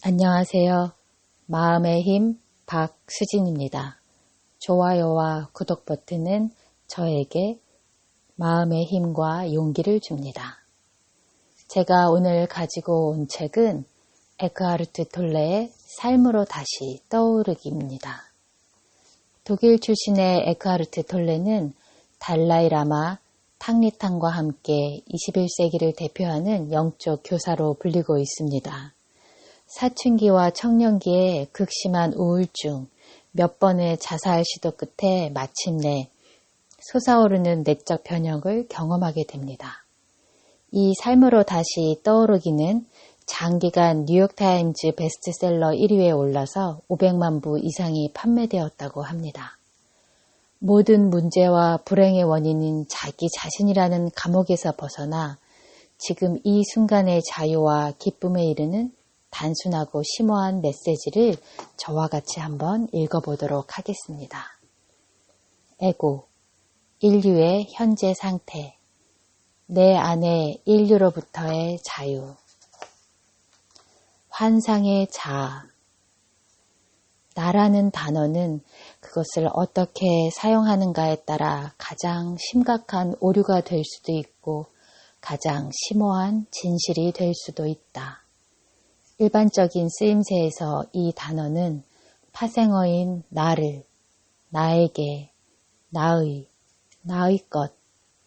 안녕하세요. 마음의 힘 박수진입니다. 좋아요와 구독 버튼은 저에게 마음의 힘과 용기를 줍니다. 제가 오늘 가지고 온 책은 에크하르트 톨레의 삶으로 다시 떠오르기입니다. 독일 출신의 에크하르트 톨레는 달라이 라마 탕리탕과 함께 21세기를 대표하는 영적 교사로 불리고 있습니다. 사춘기와 청년기에 극심한 우울증, 몇 번의 자살 시도 끝에 마침내 솟아오르는 내적 변혁을 경험하게 됩니다. 이 삶으로 다시 떠오르기는 장기간 뉴욕타임즈 베스트셀러 1위에 올라서 500만 부 이상이 판매되었다고 합니다. 모든 문제와 불행의 원인인 자기 자신이라는 감옥에서 벗어나 지금 이 순간의 자유와 기쁨에 이르는 단순하고 심오한 메시지를 저와 같이 한번 읽어보도록 하겠습니다. 에고, 인류의 현재 상태, 내 안에 인류로부터의 자유, 환상의 자아. 나라는 단어는 그것을 어떻게 사용하는가에 따라 가장 심각한 오류가 될 수도 있고 가장 심오한 진실이 될 수도 있다. 일반적인 쓰임새에서 이 단어는 파생어인 나를, 나에게, 나의 것,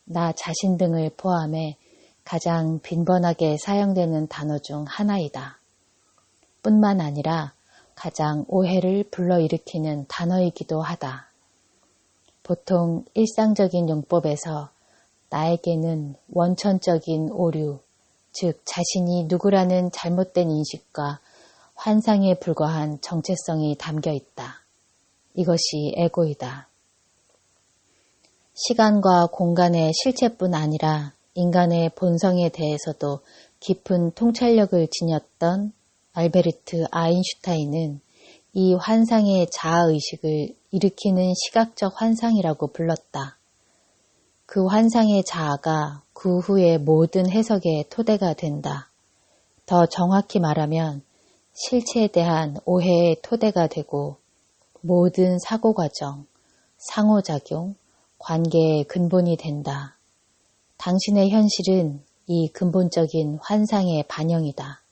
나 자신 등을 포함해 가장 빈번하게 사용되는 단어 중 하나이다. 뿐만 아니라 가장 오해를 불러일으키는 단어이기도 하다. 보통 일상적인 용법에서 나에게는 원천적인 오류, 즉 자신이 누구라는 잘못된 인식과 환상에 불과한 정체성이 담겨 있다. 이것이 에고이다. 시간과 공간의 실체뿐 아니라 인간의 본성에 대해서도 깊은 통찰력을 지녔던 알베르트 아인슈타인은 이 환상의 자아의식을 일으키는 시각적 환상이라고 불렀다. 그 환상의 자아가 그 후의 모든 해석의 토대가 된다. 더 정확히 말하면 실체에 대한 오해의 토대가 되고 모든 사고과정, 상호작용, 관계의 근본이 된다. 당신의 현실은 이 근본적인 환상의 반영이다.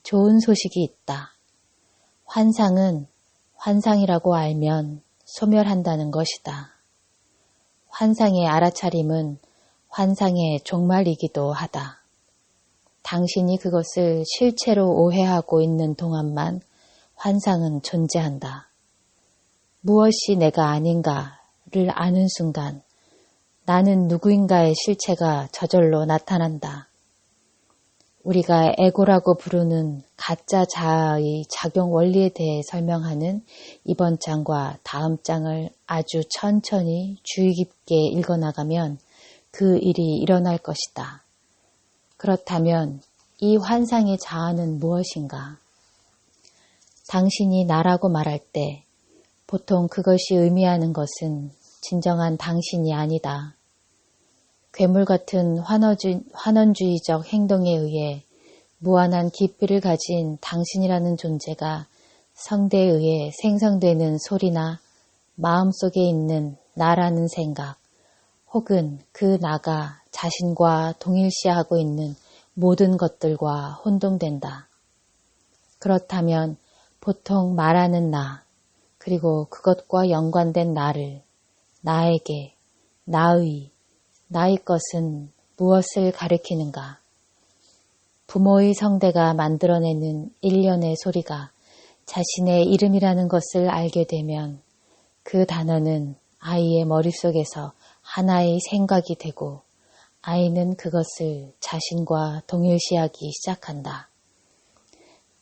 좋은 소식이 있다. 환상은 환상이라고 알면 소멸한다는 것이다. 환상의 알아차림은 환상의 종말이기도 하다. 당신이 그것을 실체로 오해하고 있는 동안만 환상은 존재한다. 무엇이 내가 아닌가를 아는 순간 나는 누구인가의 실체가 저절로 나타난다. 우리가 에고라고 부르는 가짜 자아의 작용 원리에 대해 설명하는 이번 장과 다음 장을 아주 천천히 주의 깊게 읽어나가면 그 일이 일어날 것이다. 그렇다면 이 환상의 자아는 무엇인가? 당신이 나라고 말할 때 보통 그것이 의미하는 것은 진정한 당신이 아니다. 괴물 같은 환원주의적 행동에 의해 무한한 깊이를 가진 당신이라는 존재가 성대에 의해 생성되는 소리나 마음속에 있는 나라는 생각, 혹은 그 나가 자신과 동일시하고 있는 모든 것들과 혼동된다. 그렇다면 보통 말하는 나, 그리고 그것과 연관된 나를, 나에게, 나의 것은 무엇을 가리키는가? 부모의 성대가 만들어내는 일련의 소리가 자신의 이름이라는 것을 알게 되면 그 단어는 아이의 머릿속에서 하나의 생각이 되고 아이는 그것을 자신과 동일시하기 시작한다.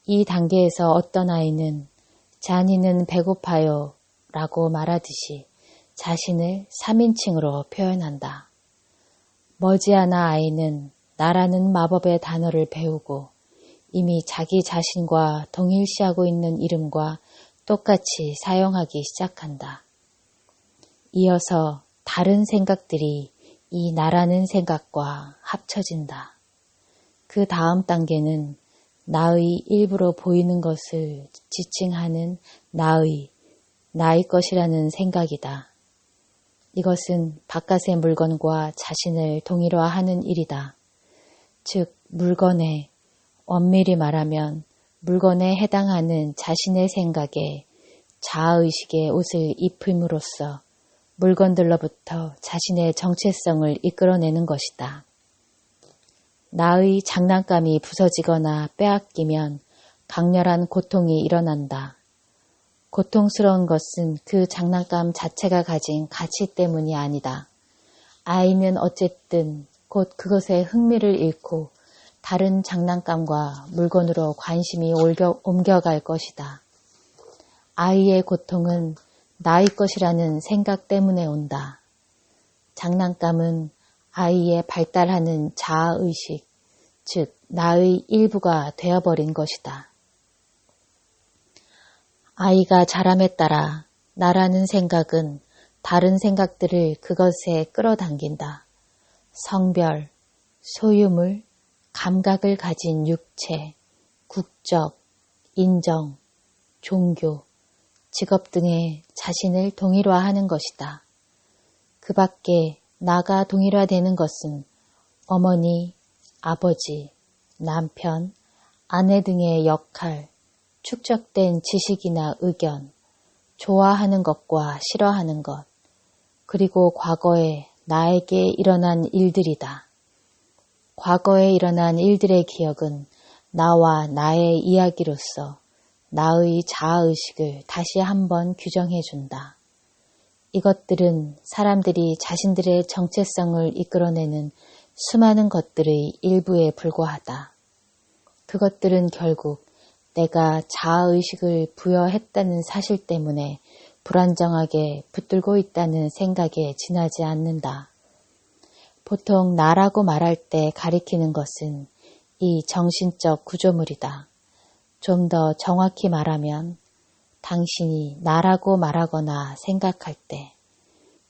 이 단계에서 어떤 아이는 자니는 배고파요 라고 말하듯이 자신을 3인칭으로 표현한다. 머지않아 아이는 나라는 마법의 단어를 배우고 이미 자기 자신과 동일시하고 있는 이름과 똑같이 사용하기 시작한다. 이어서 다른 생각들이 이 나라는 생각과 합쳐진다. 그 다음 단계는 나의 일부로 보이는 것을 지칭하는 나의 것이라는 생각이다. 이것은 바깥의 물건과 자신을 동일화하는 일이다. 즉, 엄밀히 말하면 물건에 해당하는 자신의 생각에 자아의식의 옷을 입힘으로써 물건들로부터 자신의 정체성을 이끌어내는 것이다. 나의 장난감이 부서지거나 빼앗기면 강렬한 고통이 일어난다. 고통스러운 것은 그 장난감 자체가 가진 가치 때문이 아니다. 아이는 어쨌든 곧 그것에 흥미를 잃고 다른 장난감과 물건으로 관심이 옮겨갈 것이다. 아이의 고통은 나의 것이라는 생각 때문에 온다. 장난감은 아이의 발달하는 자아의식, 즉 나의 일부가 되어버린 것이다. 아이가 자람에 따라 나라는 생각은 다른 생각들을 그것에 끌어당긴다. 성별, 소유물, 감각을 가진 육체, 국적, 인정, 종교, 직업 등의 자신을 동일화하는 것이다. 그 밖에 나가 동일화되는 것은 어머니, 아버지, 남편, 아내 등의 역할, 축적된 지식이나 의견, 좋아하는 것과 싫어하는 것, 그리고 과거에 나에게 일어난 일들이다. 과거에 일어난 일들의 기억은 나와 나의 이야기로서 나의 자아의식을 다시 한번 규정해준다. 이것들은 사람들이 자신들의 정체성을 이끌어내는 수많은 것들의 일부에 불과하다. 그것들은 결국 내가 자아의식을 부여했다는 사실 때문에 불안정하게 붙들고 있다는 생각에 지나지 않는다. 보통 나라고 말할 때 가리키는 것은 이 정신적 구조물이다. 좀 더 정확히 말하면 당신이 나라고 말하거나 생각할 때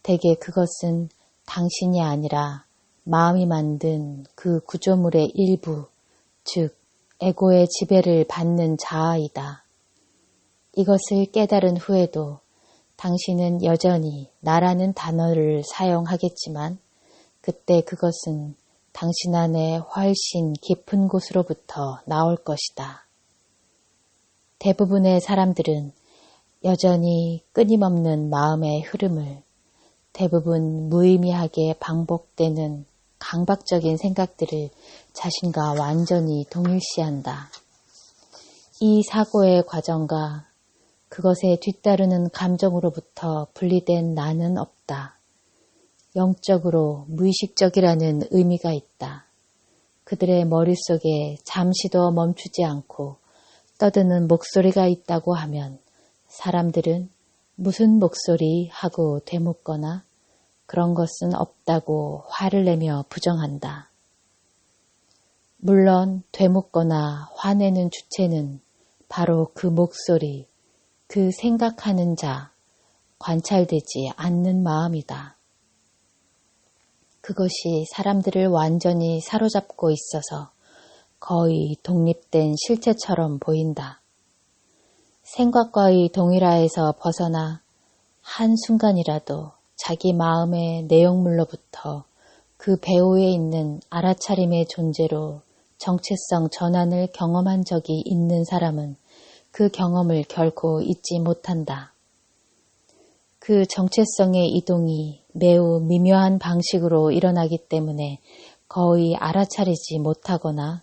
대개 그것은 당신이 아니라 마음이 만든 그 구조물의 일부, 즉 에고의 지배를 받는 자아이다. 이것을 깨달은 후에도 당신은 여전히 나라는 단어를 사용하겠지만 그때 그것은 당신 안에 훨씬 깊은 곳으로부터 나올 것이다. 대부분의 사람들은 여전히 끊임없는 마음의 흐름을 대부분 무의미하게 반복되는 강박적인 생각들을 자신과 완전히 동일시한다. 이 사고의 과정과 그것에 뒤따르는 감정으로부터 분리된 나는 없다. 영적으로 무의식적이라는 의미가 있다. 그들의 머릿속에 잠시도 멈추지 않고 떠드는 목소리가 있다고 하면 사람들은 무슨 목소리 하고 되묻거나 그런 것은 없다고 화를 내며 부정한다. 물론 되묻거나 화내는 주체는 바로 그 목소리, 그 생각하는 자, 관찰되지 않는 마음이다. 그것이 사람들을 완전히 사로잡고 있어서 거의 독립된 실체처럼 보인다. 생각과의 동일화에서 벗어나 한순간이라도 자기 마음의 내용물로부터 그 배후에 있는 알아차림의 존재로 정체성 전환을 경험한 적이 있는 사람은 그 경험을 결코 잊지 못한다. 그 정체성의 이동이 매우 미묘한 방식으로 일어나기 때문에 거의 알아차리지 못하거나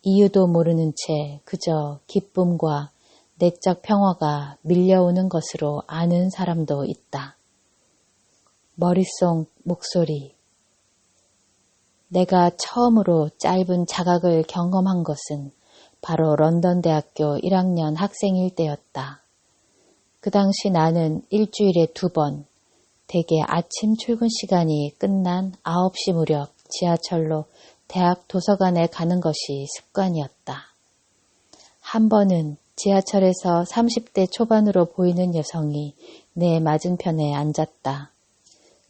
이유도 모르는 채 그저 기쁨과 내적 평화가 밀려오는 것으로 아는 사람도 있다. 머릿속 목소리. 내가 처음으로 짧은 자각을 경험한 것은 바로 런던 대학교 1학년 학생일 때였다. 그 당시 나는 일주일에 2번, 대개 아침 출근 시간이 끝난 9시 무렵 지하철로 대학 도서관에 가는 것이 습관이었다. 한 번은 지하철에서 30대 초반으로 보이는 여성이 내 맞은편에 앉았다.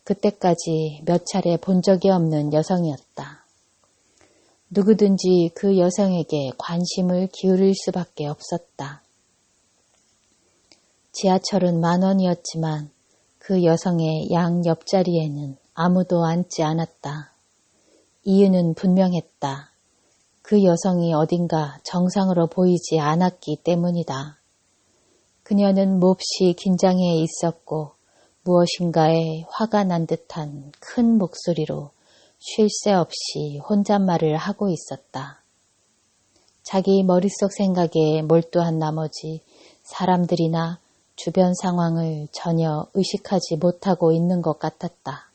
그때까지 몇 차례 본 적이 없는 여성이었다. 누구든지 그 여성에게 관심을 기울일 수밖에 없었다. 지하철은 10,000원이었지만 그 여성의 양 옆자리에는 아무도 앉지 않았다. 이유는 분명했다. 그 여성이 어딘가 정상으로 보이지 않았기 때문이다. 그녀는 몹시 긴장해 있었고 무엇인가에 화가 난 듯한 큰 목소리로 쉴 새 없이 혼잣말을 하고 있었다. 자기 머릿속 생각에 몰두한 나머지 사람들이나 주변 상황을 전혀 의식하지 못하고 있는 것 같았다.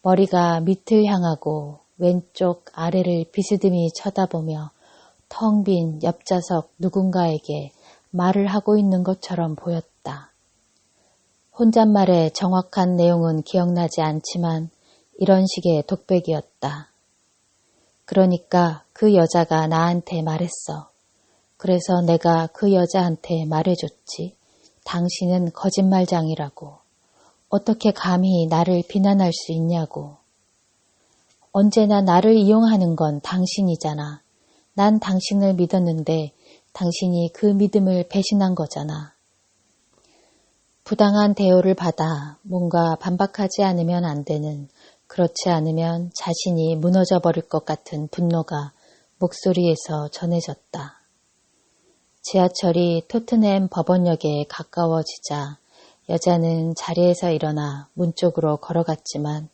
머리가 밑을 향하고 왼쪽 아래를 비스듬히 쳐다보며 텅 빈 옆좌석 누군가에게 말을 하고 있는 것처럼 보였다. 혼잣말의 정확한 내용은 기억나지 않지만 이런 식의 독백이었다. 그러니까 그 여자가 나한테 말했어. 그래서 내가 그 여자한테 말해줬지. 당신은 거짓말장이라고. 어떻게 감히 나를 비난할 수 있냐고. 언제나 나를 이용하는 건 당신이잖아. 난 당신을 믿었는데 당신이 그 믿음을 배신한 거잖아. 부당한 대우를 받아 뭔가 반박하지 않으면 안 되는, 그렇지 않으면 자신이 무너져 버릴 것 같은 분노가 목소리에서 전해졌다. 지하철이 토트넘 법원역에 가까워지자 여자는 자리에서 일어나 문 쪽으로 걸어갔지만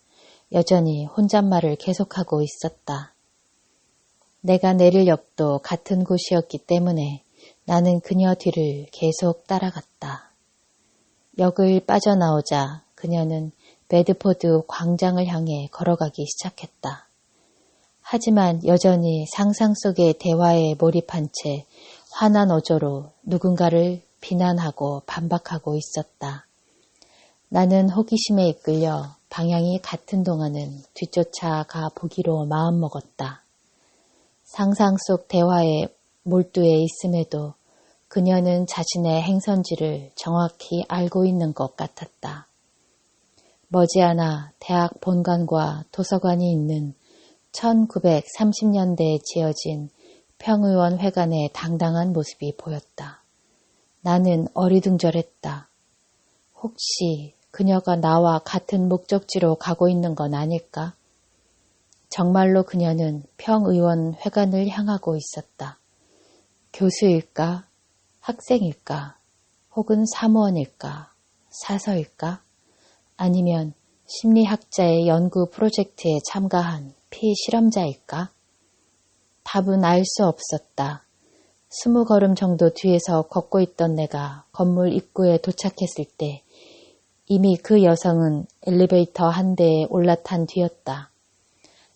여전히 혼잣말을 계속하고 있었다. 내가 내릴 역도 같은 곳이었기 때문에 나는 그녀 뒤를 계속 따라갔다. 역을 빠져나오자 그녀는 베드포드 광장을 향해 걸어가기 시작했다. 하지만 여전히 상상 속의 대화에 몰입한 채 환한 어조로 누군가를 비난하고 반박하고 있었다. 나는 호기심에 이끌려 방향이 같은 동안은 뒤쫓아가 보기로 마음먹었다. 상상 속 대화에 몰두해 있음에도 그녀는 자신의 행선지를 정확히 알고 있는 것 같았다. 머지않아 대학 본관과 도서관이 있는 1930년대에 지어진 평의원 회관의 당당한 모습이 보였다. 나는 어리둥절했다. 혹시 그녀가 나와 같은 목적지로 가고 있는 건 아닐까? 정말로 그녀는 평의원 회관을 향하고 있었다. 교수일까? 학생일까? 혹은 사무원일까? 사서일까? 아니면 심리학자의 연구 프로젝트에 참가한 피실험자일까? 답은 알 수 없었다. 20걸음 정도 뒤에서 걷고 있던 내가 건물 입구에 도착했을 때 이미 그 여성은 엘리베이터 한 대에 올라탄 뒤였다.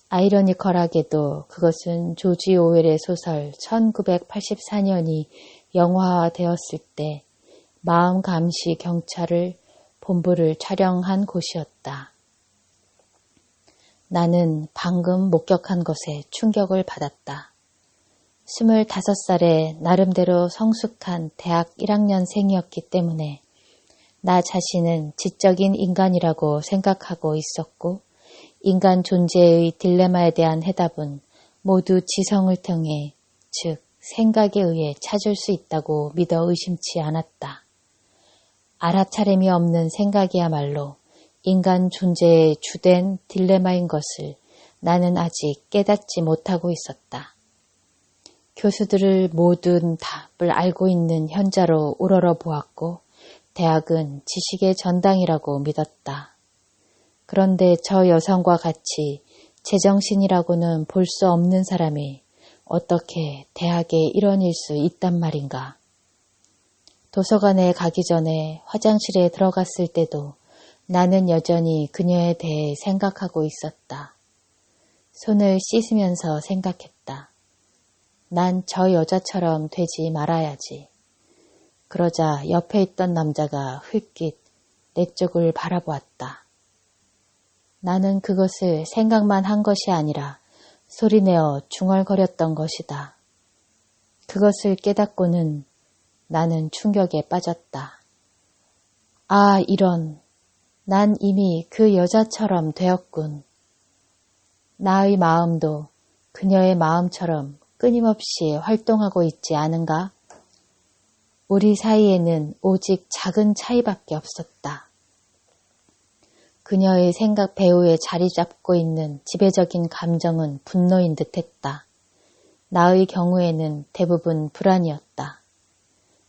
아이러니컬하게도 그것은 조지 오웰의 소설 1984년이 영화화되었을 때 마음감시 경찰을 본부를 촬영한 곳이었다. 나는 방금 목격한 것에 충격을 받았다. 25살의 나름대로 성숙한 대학 1학년생이었기 때문에 나 자신은 지적인 인간이라고 생각하고 있었고 인간 존재의 딜레마에 대한 해답은 모두 지성을 통해, 즉 생각에 의해 찾을 수 있다고 믿어 의심치 않았다. 알아차림이 없는 생각이야말로 인간 존재의 주된 딜레마인 것을 나는 아직 깨닫지 못하고 있었다. 교수들을 모든 답을 알고 있는 현자로 우러러 보았고 대학은 지식의 전당이라고 믿었다. 그런데 저 여성과 같이 제정신이라고는 볼 수 없는 사람이 어떻게 대학의 일원일 수 있단 말인가. 도서관에 가기 전에 화장실에 들어갔을 때도 나는 여전히 그녀에 대해 생각하고 있었다. 손을 씻으면서 생각했다. 난 저 여자처럼 되지 말아야지. 그러자 옆에 있던 남자가 흘낏 내 쪽을 바라보았다. 나는 그것을 생각만 한 것이 아니라 소리내어 중얼거렸던 것이다. 그것을 깨닫고는 나는 충격에 빠졌다. 아, 이런. 난 이미 그 여자처럼 되었군. 나의 마음도 그녀의 마음처럼 끊임없이 활동하고 있지 않은가? 우리 사이에는 오직 작은 차이밖에 없었다. 그녀의 생각 배후에 자리 잡고 있는 지배적인 감정은 분노인 듯했다. 나의 경우에는 대부분 불안이었다.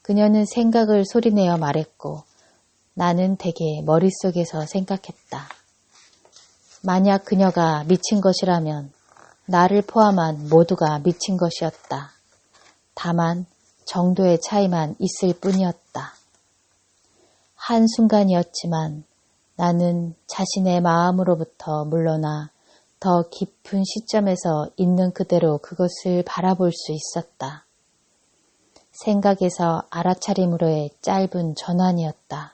그녀는 생각을 소리내어 말했고 나는 대개 머릿속에서 생각했다. 만약 그녀가 미친 것이라면 나를 포함한 모두가 미친 것이었다. 다만 정도의 차이만 있을 뿐이었다. 한순간이었지만 나는 자신의 마음으로부터 물러나 더 깊은 시점에서 있는 그대로 그것을 바라볼 수 있었다. 생각에서 알아차림으로의 짧은 전환이었다.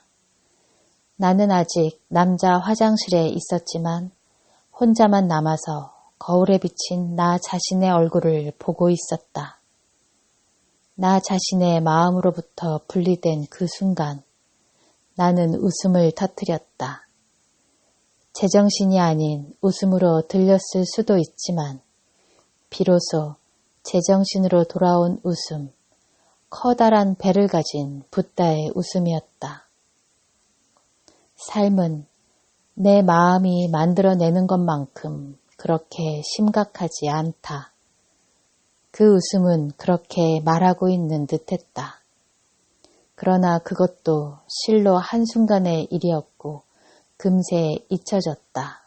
나는 아직 남자 화장실에 있었지만 혼자만 남아서 거울에 비친 나 자신의 얼굴을 보고 있었다. 나 자신의 마음으로부터 분리된 그 순간 나는 웃음을 터뜨렸다. 제정신이 아닌 웃음으로 들렸을 수도 있지만 비로소 제정신으로 돌아온 웃음, 커다란 배를 가진 붓다의 웃음이었다. 삶은 내 마음이 만들어내는 것만큼 그렇게 심각하지 않다. 그 웃음은 그렇게 말하고 있는 듯했다. 그러나 그것도 실로 한순간의 일이었고 금세 잊혀졌다.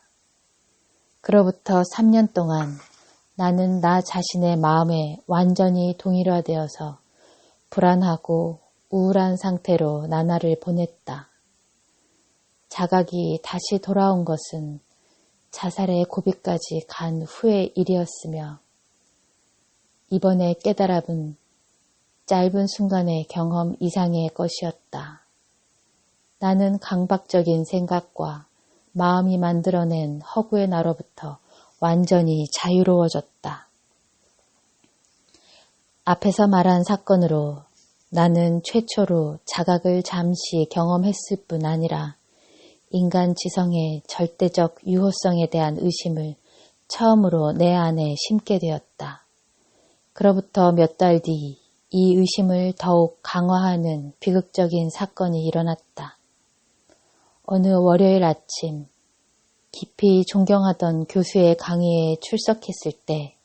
그로부터 3년 동안 나는 나 자신의 마음에 완전히 동일화되어서 불안하고 우울한 상태로 나날을 보냈다. 자각이 다시 돌아온 것은 자살의 고비까지 간 후의 일이었으며 이번에 깨달음은 짧은 순간의 경험 이상의 것이었다. 나는 강박적인 생각과 마음이 만들어낸 허구의 나로부터 완전히 자유로워졌다. 앞에서 말한 사건으로 나는 최초로 자각을 잠시 경험했을 뿐 아니라 인간 지성의 절대적 유효성에 대한 의심을 처음으로 내 안에 심게 되었다. 그로부터 몇 달 뒤 이 의심을 더욱 강화하는 비극적인 사건이 일어났다. 어느 월요일 아침 깊이 존경하던 교수의 강의에 출석했을 때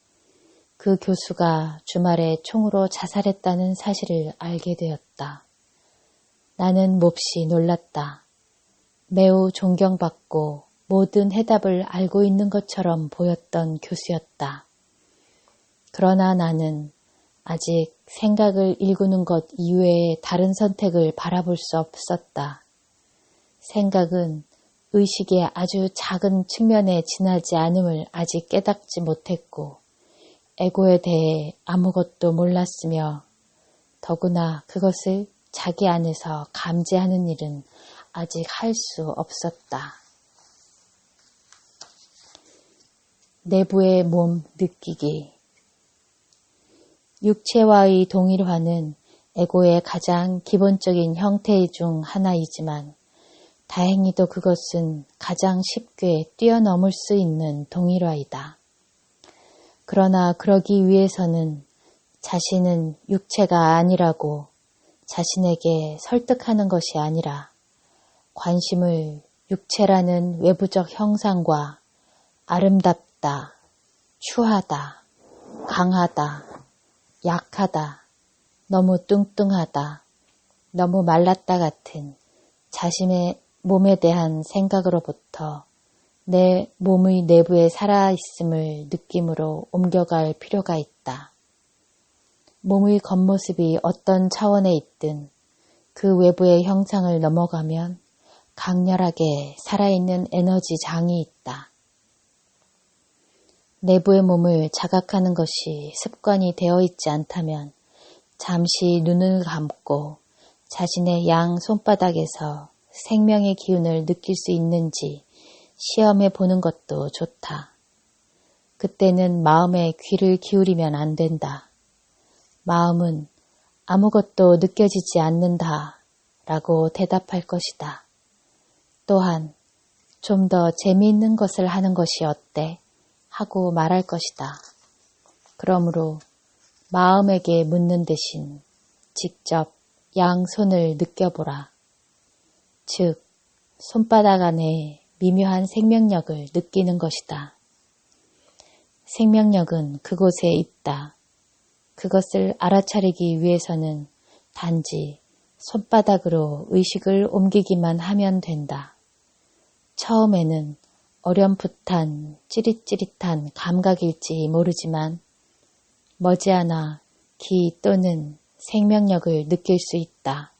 그 교수가 주말에 총으로 자살했다는 사실을 알게 되었다. 나는 몹시 놀랐다. 매우 존경받고 모든 해답을 알고 있는 것처럼 보였던 교수였다. 그러나 나는 아직 생각을 일구는 것 이외의 다른 선택을 바라볼 수 없었다. 생각은 의식의 아주 작은 측면에 지나지 않음을 아직 깨닫지 못했고 에고에 대해 아무것도 몰랐으며 더구나 그것을 자기 안에서 감지하는 일은 아직 할 수 없었다. 내부의 몸 느끼기. 육체와의 동일화는 에고의 가장 기본적인 형태 중 하나이지만 다행히도 그것은 가장 쉽게 뛰어넘을 수 있는 동일화이다. 그러나 그러기 위해서는 자신은 육체가 아니라고 자신에게 설득하는 것이 아니라 관심을 육체라는 외부적 형상과 아름답다, 추하다, 강하다, 약하다, 너무 뚱뚱하다, 너무 말랐다 같은 자신의 몸에 대한 생각으로부터 내 몸의 내부에 살아있음을 느낌으로 옮겨갈 필요가 있다. 몸의 겉모습이 어떤 차원에 있든 그 외부의 형상을 넘어가면 강렬하게 살아있는 에너지 장이 있다. 내부의 몸을 자각하는 것이 습관이 되어 있지 않다면 잠시 눈을 감고 자신의 양 손바닥에서 생명의 기운을 느낄 수 있는지 시험해 보는 것도 좋다. 그때는 마음에 귀를 기울이면 안 된다. 마음은 아무것도 느껴지지 않는다 라고 대답할 것이다. 또한 좀 더 재미있는 것을 하는 것이 어때? 하고 말할 것이다. 그러므로 마음에게 묻는 대신 직접 양손을 느껴보라. 즉, 손바닥 안에 미묘한 생명력을 느끼는 것이다. 생명력은 그곳에 있다. 그것을 알아차리기 위해서는 단지 손바닥으로 의식을 옮기기만 하면 된다. 처음에는 어렴풋한 찌릿찌릿한 감각일지 모르지만 머지않아 기 또는 생명력을 느낄 수 있다.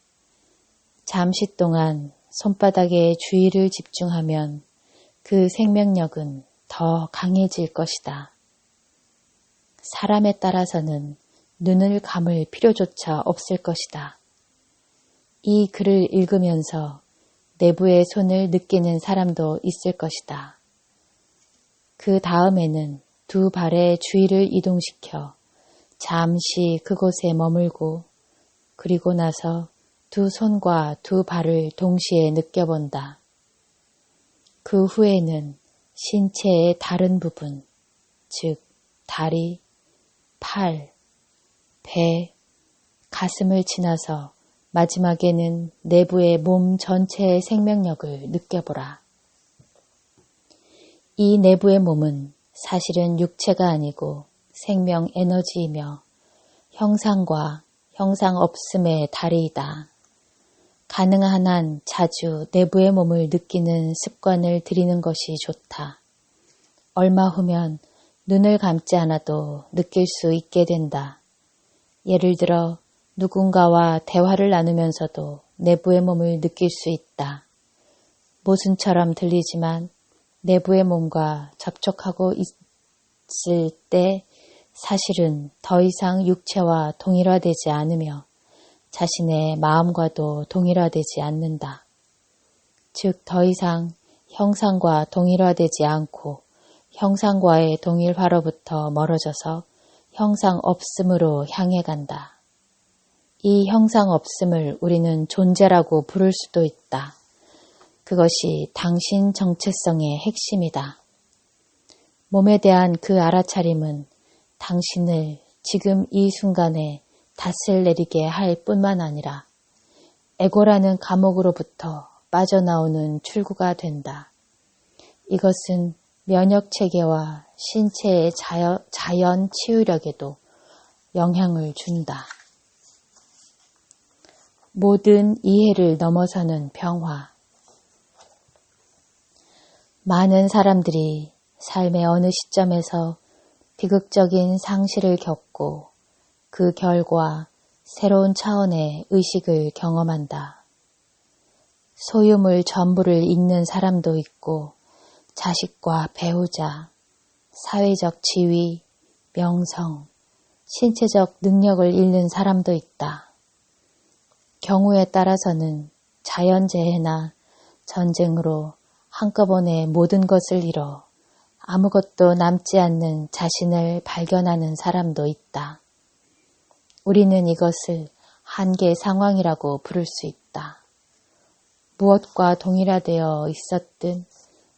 잠시 동안 손바닥에 주의를 집중하면 그 생명력은 더 강해질 것이다. 사람에 따라서는 눈을 감을 필요조차 없을 것이다. 이 글을 읽으면서 내부의 손을 느끼는 사람도 있을 것이다. 그 다음에는 두 발의 주의를 이동시켜 잠시 그곳에 머물고 그리고 나서 두 손과 두 발을 동시에 느껴본다. 그 후에는 신체의 다른 부분, 즉 다리, 팔, 배, 가슴을 지나서 마지막에는 내부의 몸 전체의 생명력을 느껴보라. 이 내부의 몸은 사실은 육체가 아니고 생명 에너지이며 형상과 형상 없음의 다리이다. 가능한 한 자주 내부의 몸을 느끼는 습관을 들이는 것이 좋다. 얼마 후면 눈을 감지 않아도 느낄 수 있게 된다. 예를 들어 누군가와 대화를 나누면서도 내부의 몸을 느낄 수 있다. 모순처럼 들리지만 내부의 몸과 접촉하고 있을 때 사실은 더 이상 육체와 동일화되지 않으며 자신의 마음과도 동일화되지 않는다. 즉 더 이상 형상과 동일화되지 않고 형상과의 동일화로부터 멀어져서 형상 없음으로 향해 간다. 이 형상 없음을 우리는 존재라고 부를 수도 있다. 그것이 당신 정체성의 핵심이다. 몸에 대한 그 알아차림은 당신을 지금 이 순간에 닷을 내리게 할 뿐만 아니라 에고라는 감옥으로부터 빠져나오는 출구가 된다. 이것은 면역체계와 신체의 자연 치유력에도 영향을 준다. 모든 이해를 넘어서는 평화. 많은 사람들이 삶의 어느 시점에서 비극적인 상실을 겪고 그 결과 새로운 차원의 의식을 경험한다. 소유물 전부를 잃는 사람도 있고 자식과 배우자, 사회적 지위, 명성, 신체적 능력을 잃는 사람도 있다. 경우에 따라서는 자연재해나 전쟁으로 한꺼번에 모든 것을 잃어 아무것도 남지 않는 자신을 발견하는 사람도 있다. 우리는 이것을 한계 상황이라고 부를 수 있다. 무엇과 동일화되어 있었든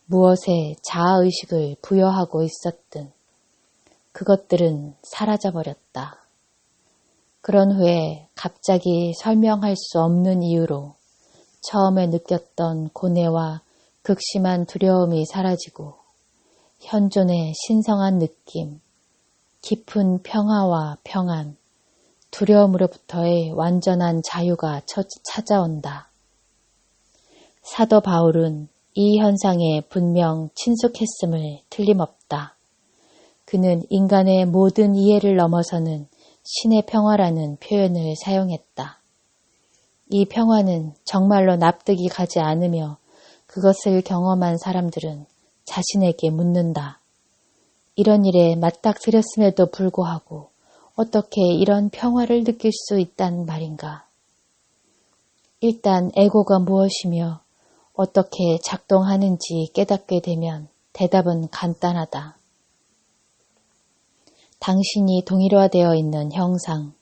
무엇에 자아의식을 부여하고 있었든 그것들은 사라져버렸다. 그런 후에 갑자기 설명할 수 없는 이유로 처음에 느꼈던 고뇌와 극심한 두려움이 사라지고 현존의 신성한 느낌, 깊은 평화와 평안, 두려움으로부터의 완전한 자유가 찾아온다. 사도 바울은 이 현상에 분명 친숙했음을 틀림없다. 그는 인간의 모든 이해를 넘어서는 신의 평화라는 표현을 사용했다. 이 평화는 정말로 납득이 가지 않으며 그것을 경험한 사람들은 자신에게 묻는다. 이런 일에 맞닥뜨렸음에도 불구하고 어떻게 이런 평화를 느낄 수 있단 말인가? 일단 에고가 무엇이며 어떻게 작동하는지 깨닫게 되면 대답은 간단하다. 당신이 동일화되어 있는 형상,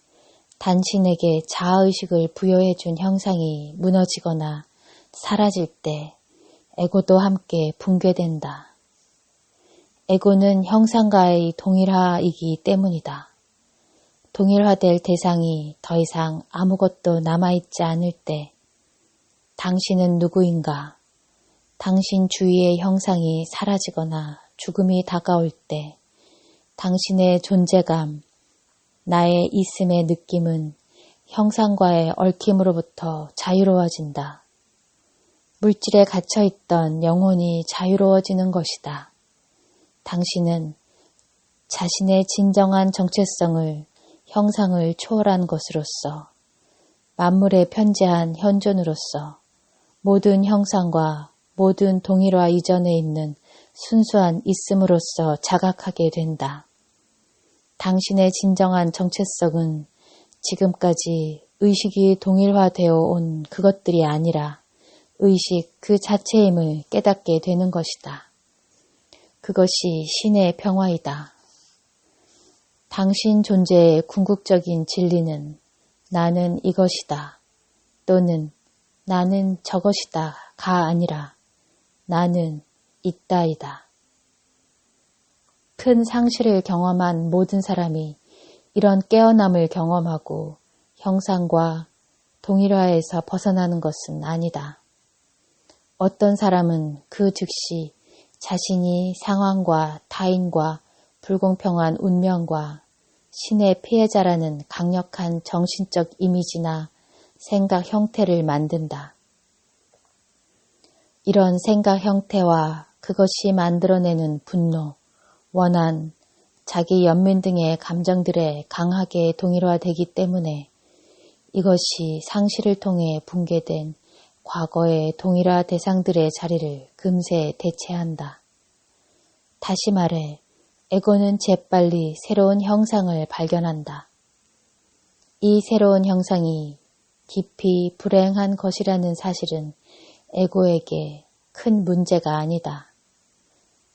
당신에게 자아의식을 부여해준 형상이 무너지거나 사라질 때 에고도 함께 붕괴된다. 에고는 형상과의 동일화이기 때문이다. 동일화될 대상이 더 이상 아무것도 남아있지 않을 때 당신은 누구인가? 당신 주위의 형상이 사라지거나 죽음이 다가올 때 당신의 존재감, 나의 있음의 느낌은 형상과의 얽힘으로부터 자유로워진다. 물질에 갇혀있던 영혼이 자유로워지는 것이다. 당신은 자신의 진정한 정체성을 형상을 초월한 것으로서 만물에 편재한 현존으로서 모든 형상과 모든 동일화 이전에 있는 순수한 있음으로서 자각하게 된다. 당신의 진정한 정체성은 지금까지 의식이 동일화되어 온 그것들이 아니라 의식 그 자체임을 깨닫게 되는 것이다. 그것이 신의 평화이다. 당신 존재의 궁극적인 진리는 나는 이것이다 또는 나는 저것이다가 아니라 나는 있다이다. 큰 상실을 경험한 모든 사람이 이런 깨어남을 경험하고 형상과 동일화에서 벗어나는 것은 아니다. 어떤 사람은 그 즉시 자신이 상황과 타인과 불공평한 운명과 신의 피해자라는 강력한 정신적 이미지나 생각 형태를 만든다. 이런 생각 형태와 그것이 만들어내는 분노, 원한, 자기 연민 등의 감정들에 강하게 동일화되기 때문에 이것이 상실을 통해 붕괴된 과거의 동일화 대상들의 자리를 금세 대체한다. 다시 말해, 에고는 재빨리 새로운 형상을 발견한다. 이 새로운 형상이 깊이 불행한 것이라는 사실은 에고에게 큰 문제가 아니다.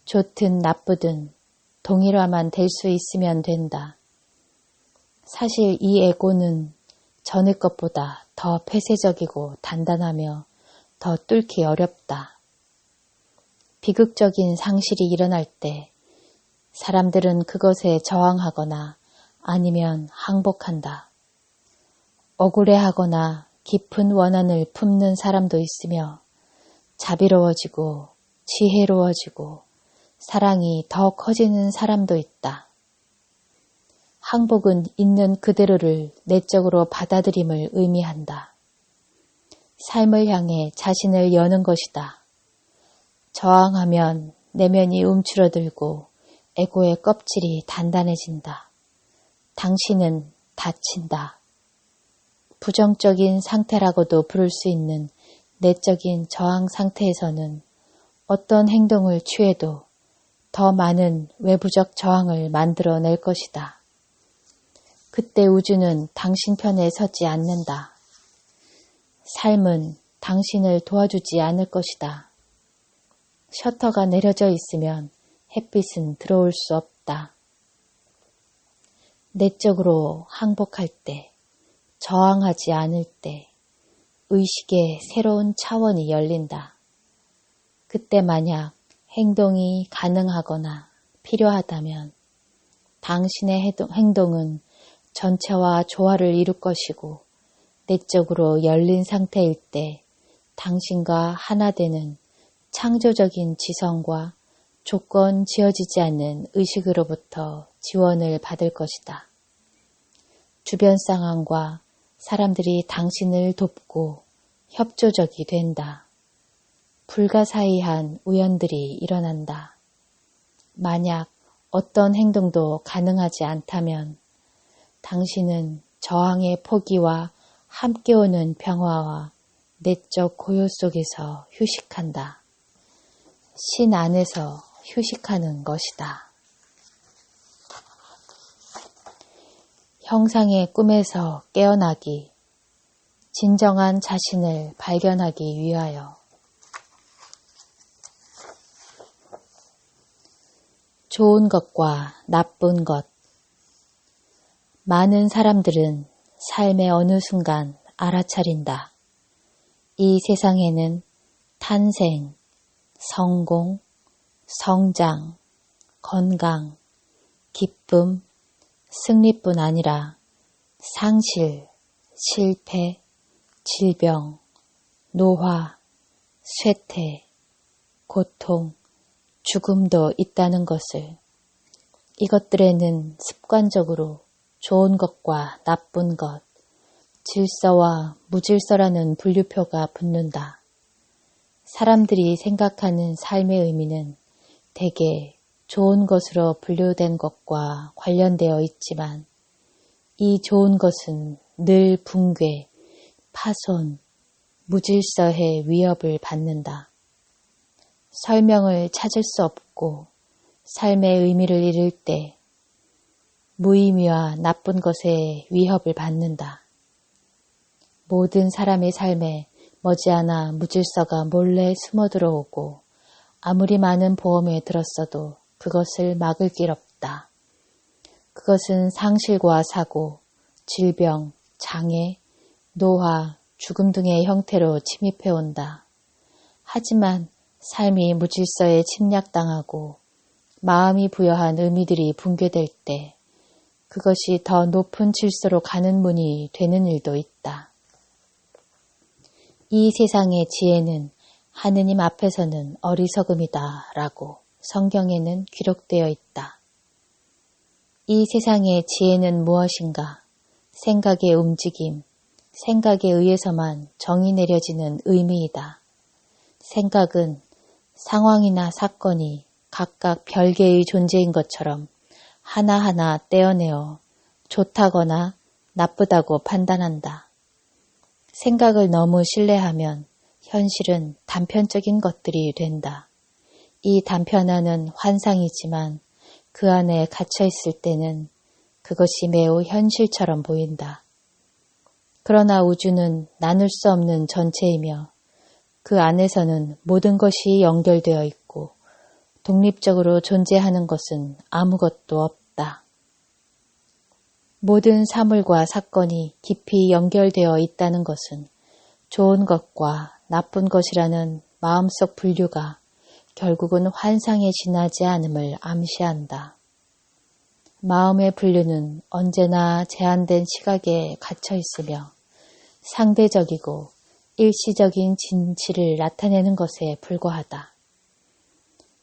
좋든 나쁘든 동일화만 될 수 있으면 된다. 사실 이 에고는 전의 것보다 더 폐쇄적이고 단단하며 더 뚫기 어렵다. 비극적인 상실이 일어날 때 사람들은 그것에 저항하거나 아니면 항복한다. 억울해하거나 깊은 원한을 품는 사람도 있으며 자비로워지고 지혜로워지고 사랑이 더 커지는 사람도 있다. 항복은 있는 그대로를 내적으로 받아들임을 의미한다. 삶을 향해 자신을 여는 것이다. 저항하면 내면이 움츠러들고 에고의 껍질이 단단해진다. 당신은 다친다. 부정적인 상태라고도 부를 수 있는 내적인 저항 상태에서는 어떤 행동을 취해도 더 많은 외부적 저항을 만들어낼 것이다. 그때 우주는 당신 편에 서지 않는다. 삶은 당신을 도와주지 않을 것이다. 셔터가 내려져 있으면 햇빛은 들어올 수 없다. 내적으로 항복할 때, 저항하지 않을 때 의식의 새로운 차원이 열린다. 그때 만약 행동이 가능하거나 필요하다면 당신의 행동은 전체와 조화를 이룰 것이고 내적으로 열린 상태일 때 당신과 하나 되는 창조적인 지성과 조건 지어지지 않는 의식으로부터 지원을 받을 것이다. 주변 상황과 사람들이 당신을 돕고 협조적이 된다. 불가사의한 우연들이 일어난다. 만약 어떤 행동도 가능하지 않다면 당신은 저항의 포기와 함께 오는 평화와 내적 고요 속에서 휴식한다. 신 안에서 휴식하는 것이다. 형상의 꿈에서 깨어나기, 진정한 자신을 발견하기 위하여 좋은 것과 나쁜 것. 많은 사람들은 삶의 어느 순간 알아차린다. 이 세상에는 탄생, 성공, 성장, 건강, 기쁨, 승리뿐 아니라 상실, 실패, 질병, 노화, 쇠퇴, 고통, 죽음도 있다는 것을, 이것들에는 습관적으로 좋은 것과 나쁜 것, 질서와 무질서라는 분류표가 붙는다. 사람들이 생각하는 삶의 의미는 대개 좋은 것으로 분류된 것과 관련되어 있지만 이 좋은 것은 늘 붕괴, 파손, 무질서의 위협을 받는다. 설명을 찾을 수 없고 삶의 의미를 잃을 때 무의미와 나쁜 것의 위협을 받는다. 모든 사람의 삶에 머지않아 무질서가 몰래 숨어들어오고 아무리 많은 보험에 들었어도 그것을 막을 길 없다. 그것은 상실과 사고, 질병, 장애, 노화, 죽음 등의 형태로 침입해온다. 하지만 삶이 무질서에 침략당하고 마음이 부여한 의미들이 붕괴될 때 그것이 더 높은 질서로 가는 문이 되는 일도 있다. 이 세상의 지혜는 하느님 앞에서는 어리석음이다 라고 성경에는 기록되어 있다. 이 세상의 지혜는 무엇인가? 생각의 움직임, 생각에 의해서만 정의 내려지는 의미이다. 생각은 상황이나 사건이 각각 별개의 존재인 것처럼 하나하나 떼어내어 좋다거나 나쁘다고 판단한다. 생각을 너무 신뢰하면 현실은 단편적인 것들이 된다. 이 단편화는 환상이지만 그 안에 갇혀 있을 때는 그것이 매우 현실처럼 보인다. 그러나 우주는 나눌 수 없는 전체이며 그 안에서는 모든 것이 연결되어 있고 독립적으로 존재하는 것은 아무것도 없다. 모든 사물과 사건이 깊이 연결되어 있다는 것은 좋은 것과 나쁜 것이라는 마음속 분류가 결국은 환상에 지나지 않음을 암시한다. 마음의 분류는 언제나 제한된 시각에 갇혀 있으며 상대적이고 일시적인 진실을 나타내는 것에 불과하다.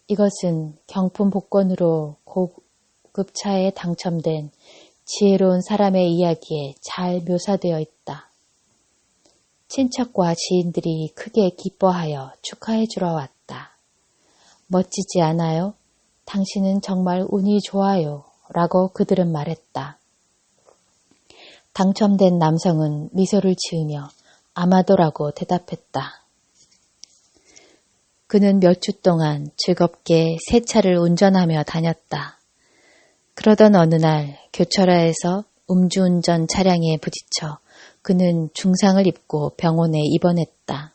이것은 경품 복권으로 고급차에 당첨된 지혜로운 사람의 이야기에 잘 묘사되어 있다. 친척과 지인들이 크게 기뻐하여 축하해 주러 왔다. 멋지지 않아요? 당신은 정말 운이 좋아요. 라고 그들은 말했다. 당첨된 남성은 미소를 지으며 아마도라고 대답했다. 그는 몇 주 동안 즐겁게 새 차를 운전하며 다녔다. 그러던 어느 날 교차로에서 음주운전 차량에 부딪혀 그는 중상을 입고 병원에 입원했다.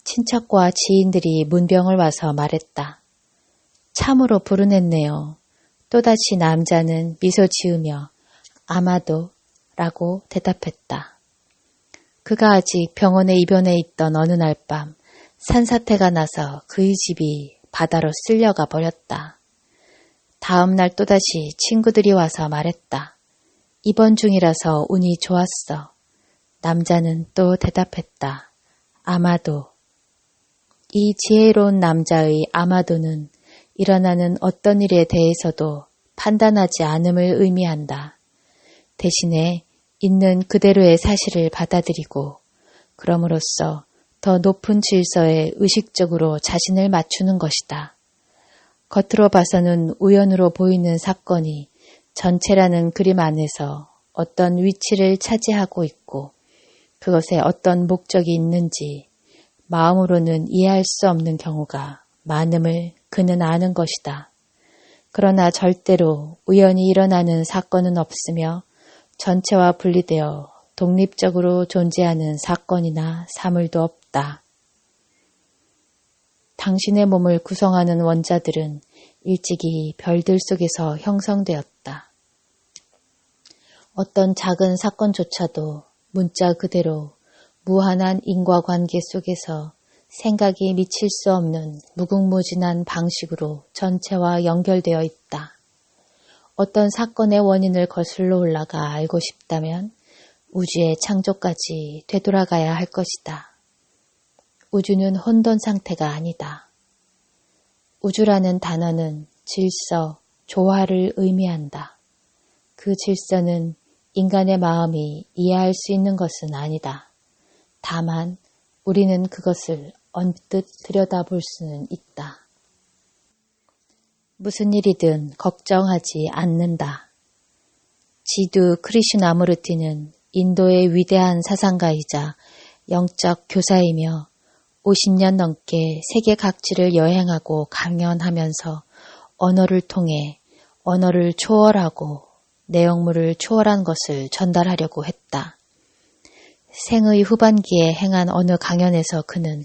친척과 지인들이 문병을 와서 말했다. 참으로 불운했네요. 또다시 남자는 미소 지으며 아마도 라고 대답했다. 그가 아직 병원에 입원해 있던 어느 날 밤 산사태가 나서 그의 집이 바다로 쓸려가 버렸다. 다음 날 또다시 친구들이 와서 말했다. 입원 중이라서 운이 좋았어. 남자는 또 대답했다. 아마도. 이 지혜로운 남자의 아마도는 일어나는 어떤 일에 대해서도 판단하지 않음을 의미한다. 대신에 있는 그대로의 사실을 받아들이고 그럼으로써 더 높은 질서에 의식적으로 자신을 맞추는 것이다. 겉으로 봐서는 우연으로 보이는 사건이 전체라는 그림 안에서 어떤 위치를 차지하고 있고 그것에 어떤 목적이 있는지 마음으로는 이해할 수 없는 경우가 많음을 그는 아는 것이다. 그러나 절대로 우연히 일어나는 사건은 없으며 전체와 분리되어 독립적으로 존재하는 사건이나 사물도 없다. 당신의 몸을 구성하는 원자들은 일찍이 별들 속에서 형성되었다. 어떤 작은 사건조차도 문자 그대로 무한한 인과관계 속에서 생각이 미칠 수 없는 무궁무진한 방식으로 전체와 연결되어 있다. 어떤 사건의 원인을 거슬러 올라가 알고 싶다면 우주의 창조까지 되돌아가야 할 것이다. 우주는 혼돈 상태가 아니다. 우주라는 단어는 질서, 조화를 의미한다. 그 질서는 인간의 마음이 이해할 수 있는 것은 아니다. 다만 우리는 그것을 언뜻 들여다볼 수는 있다. 무슨 일이든 걱정하지 않는다. 지두 크리슈나무르티는 인도의 위대한 사상가이자 영적 교사이며 50년 넘게 세계 각지를 여행하고 강연하면서 언어를 통해 언어를 초월하고 내용물을 초월한 것을 전달하려고 했다. 생의 후반기에 행한 어느 강연에서 그는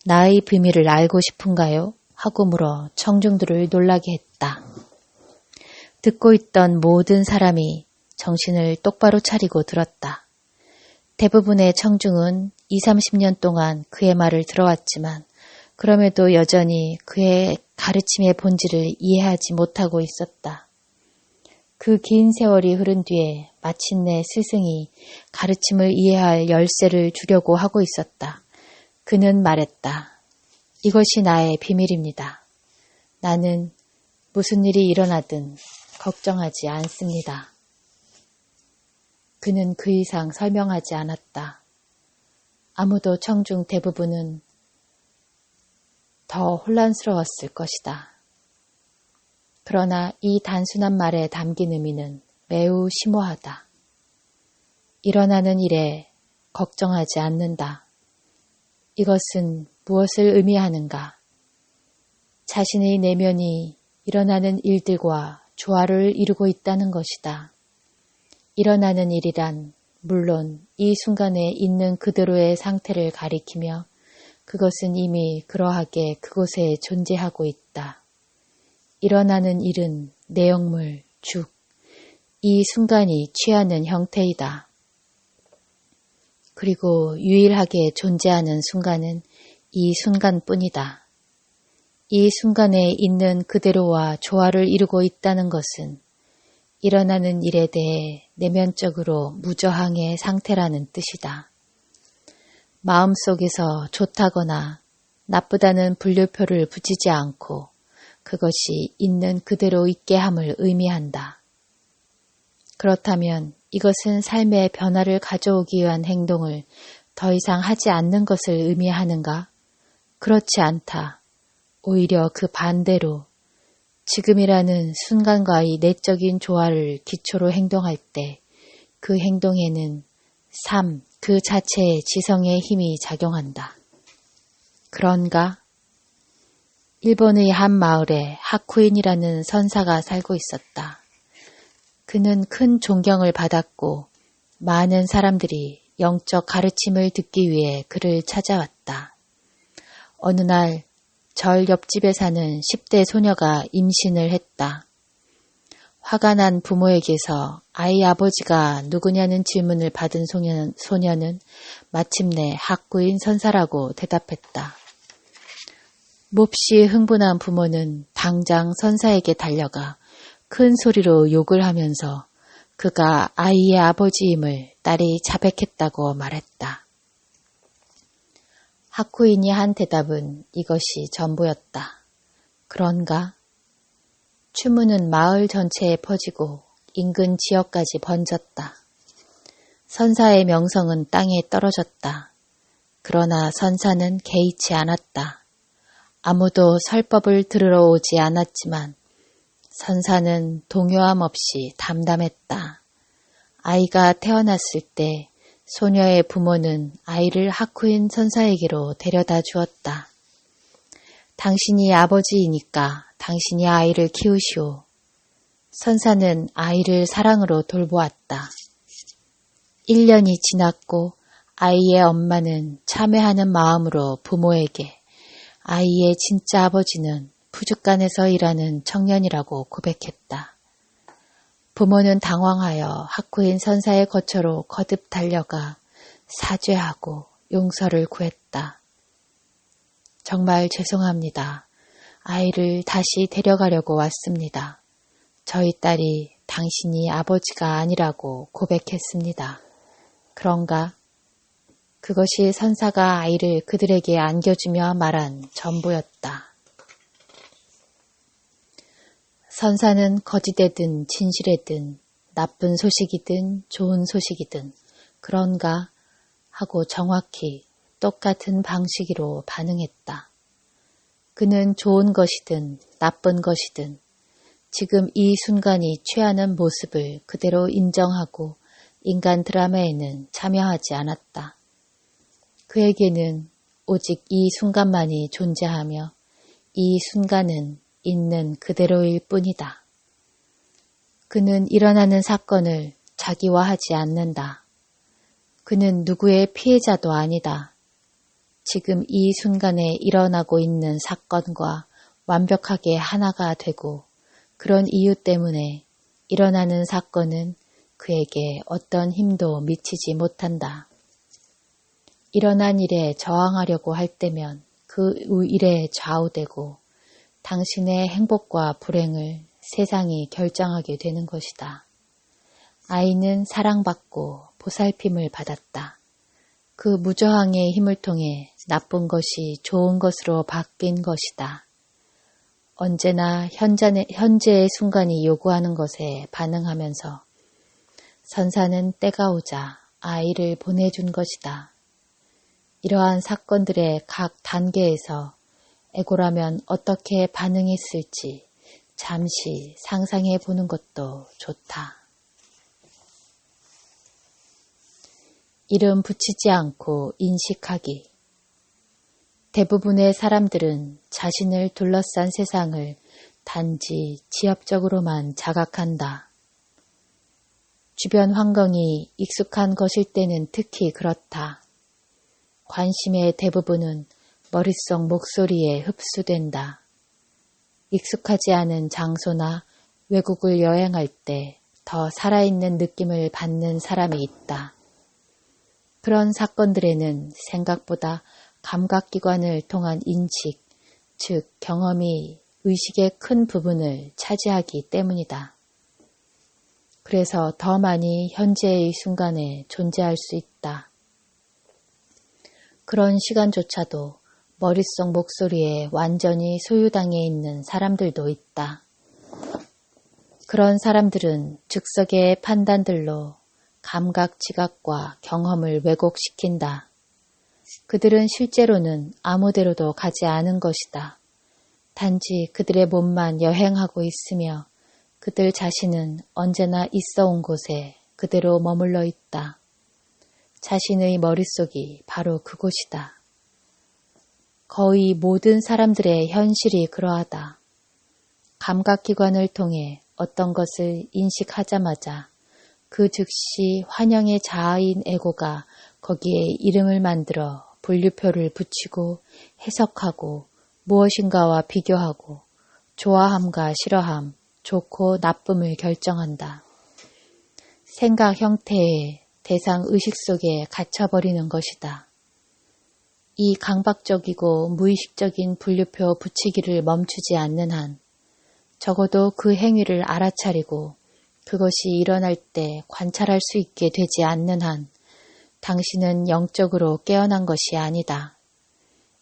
나의 비밀을 알고 싶은가요? 하고 물어 청중들을 놀라게 했다. 듣고 있던 모든 사람이 정신을 똑바로 차리고 들었다. 대부분의 청중은 20-30년 동안 그의 말을 들어왔지만 그럼에도 여전히 그의 가르침의 본질을 이해하지 못하고 있었다. 그 긴 세월이 흐른 뒤에 마침내 스승이 가르침을 이해할 열쇠를 주려고 하고 있었다. 그는 말했다. 이것이 나의 비밀입니다. 나는 무슨 일이 일어나든 걱정하지 않습니다. 그는 그 이상 설명하지 않았다. 아무도 청중 대부분은 더 혼란스러웠을 것이다. 그러나 이 단순한 말에 담긴 의미는 매우 심오하다. 일어나는 일에 걱정하지 않는다. 이것은 무엇을 의미하는가? 자신의 내면이 일어나는 일들과 조화를 이루고 있다는 것이다. 일어나는 일이란 물론 이 순간에 있는 그대로의 상태를 가리키며 그것은 이미 그러하게 그곳에 존재하고 있다. 일어나는 일은 내용물, 즉, 이 순간이 취하는 형태이다. 그리고 유일하게 존재하는 순간은 이 순간뿐이다. 이 순간에 있는 그대로와 조화를 이루고 있다는 것은 일어나는 일에 대해 내면적으로 무저항의 상태라는 뜻이다. 마음속에서 좋다거나 나쁘다는 분류표를 붙이지 않고 그것이 있는 그대로 있게 함을 의미한다. 그렇다면 이것은 삶의 변화를 가져오기 위한 행동을 더 이상 하지 않는 것을 의미하는가? 그렇지 않다. 오히려 그 반대로 지금이라는 순간과의 내적인 조화를 기초로 행동할 때 그 행동에는 삶 그 자체의 지성의 힘이 작용한다. 그런가? 일본의 한 마을에 하쿠인이라는 선사가 살고 있었다. 그는 큰 존경을 받았고 많은 사람들이 영적 가르침을 듣기 위해 그를 찾아왔다. 어느 날 절 옆집에 사는 10대 소녀가 임신을 했다. 화가 난 부모에게서 아이 아버지가 누구냐는 질문을 받은 소녀는 마침내 하쿠인 선사라고 대답했다. 몹시 흥분한 부모는 당장 선사에게 달려가 큰 소리로 욕을 하면서 그가 아이의 아버지임을 딸이 자백했다고 말했다. 하쿠인이 한 대답은 이것이 전부였다. 그런가? 추문은 마을 전체에 퍼지고 인근 지역까지 번졌다. 선사의 명성은 땅에 떨어졌다. 그러나 선사는 개의치 않았다. 아무도 설법을 들으러 오지 않았지만 선사는 동요함 없이 담담했다. 아이가 태어났을 때 소녀의 부모는 아이를 하쿠인 선사에게로 데려다 주었다. 당신이 아버지이니까 당신이 아이를 키우시오. 선사는 아이를 사랑으로 돌보았다. 1년이 지났고 아이의 엄마는 참회하는 마음으로 부모에게 아이의 진짜 아버지는 부둣간에서 일하는 청년이라고 고백했다. 부모는 당황하여 하쿠인 선사의 거처로 거듭 달려가 사죄하고 용서를 구했다. 정말 죄송합니다. 아이를 다시 데려가려고 왔습니다. 저희 딸이 당신이 아버지가 아니라고 고백했습니다. 그런가? 그것이 선사가 아이를 그들에게 안겨주며 말한 전부였다. 선사는 거짓되든 진실이든 나쁜 소식이든 좋은 소식이든 그런가 하고 정확히 똑같은 방식으로 반응했다. 그는 좋은 것이든 나쁜 것이든 지금 이 순간이 취하는 모습을 그대로 인정하고 인간 드라마에는 참여하지 않았다. 그에게는 오직 이 순간만이 존재하며 이 순간은 있는 그대로일 뿐이다. 그는 일어나는 사건을 자기화하지 않는다. 그는 누구의 피해자도 아니다. 지금 이 순간에 일어나고 있는 사건과 완벽하게 하나가 되고 그런 이유 때문에 일어나는 사건은 그에게 어떤 힘도 미치지 못한다. 일어난 일에 저항하려고 할 때면 그 일에 좌우되고 당신의 행복과 불행을 세상이 결정하게 되는 것이다. 아이는 사랑받고 보살핌을 받았다. 그 무저항의 힘을 통해 나쁜 것이 좋은 것으로 바뀐 것이다. 언제나 현재의 순간이 요구하는 것에 반응하면서 선사는 때가 오자 아이를 보내준 것이다. 이러한 사건들의 각 단계에서 에고라면 어떻게 반응했을지 잠시 상상해 보는 것도 좋다. 이름 붙이지 않고 인식하기. 대부분의 사람들은 자신을 둘러싼 세상을 단지 지엽적으로만 자각한다. 주변 환경이 익숙한 것일 때는 특히 그렇다. 관심의 대부분은 머릿속 목소리에 흡수된다. 익숙하지 않은 장소나 외국을 여행할 때 더 살아있는 느낌을 받는 사람이 있다. 그런 사건들에는 생각보다 감각기관을 통한 인식, 즉 경험이 의식의 큰 부분을 차지하기 때문이다. 그래서 더 많이 현재의 순간에 존재할 수 있다. 그런 시간조차도 머릿속 목소리에 완전히 소유당해 있는 사람들도 있다. 그런 사람들은 즉석의 판단들로 감각 지각과 경험을 왜곡시킨다. 그들은 실제로는 아무데로도 가지 않은 것이다. 단지 그들의 몸만 여행하고 있으며 그들 자신은 언제나 있어 온 곳에 그대로 머물러 있다. 자신의 머릿속이 바로 그곳이다. 거의 모든 사람들의 현실이 그러하다. 감각기관을 통해 어떤 것을 인식하자마자 그 즉시 환영의 자아인 에고가 거기에 이름을 만들어 분류표를 붙이고 해석하고 무엇인가와 비교하고 좋아함과 싫어함, 좋고 나쁨을 결정한다. 생각 형태의 대상 의식 속에 갇혀버리는 것이다. 이 강박적이고 무의식적인 분류표 붙이기를 멈추지 않는 한 적어도 그 행위를 알아차리고 그것이 일어날 때 관찰할 수 있게 되지 않는 한 당신은 영적으로 깨어난 것이 아니다.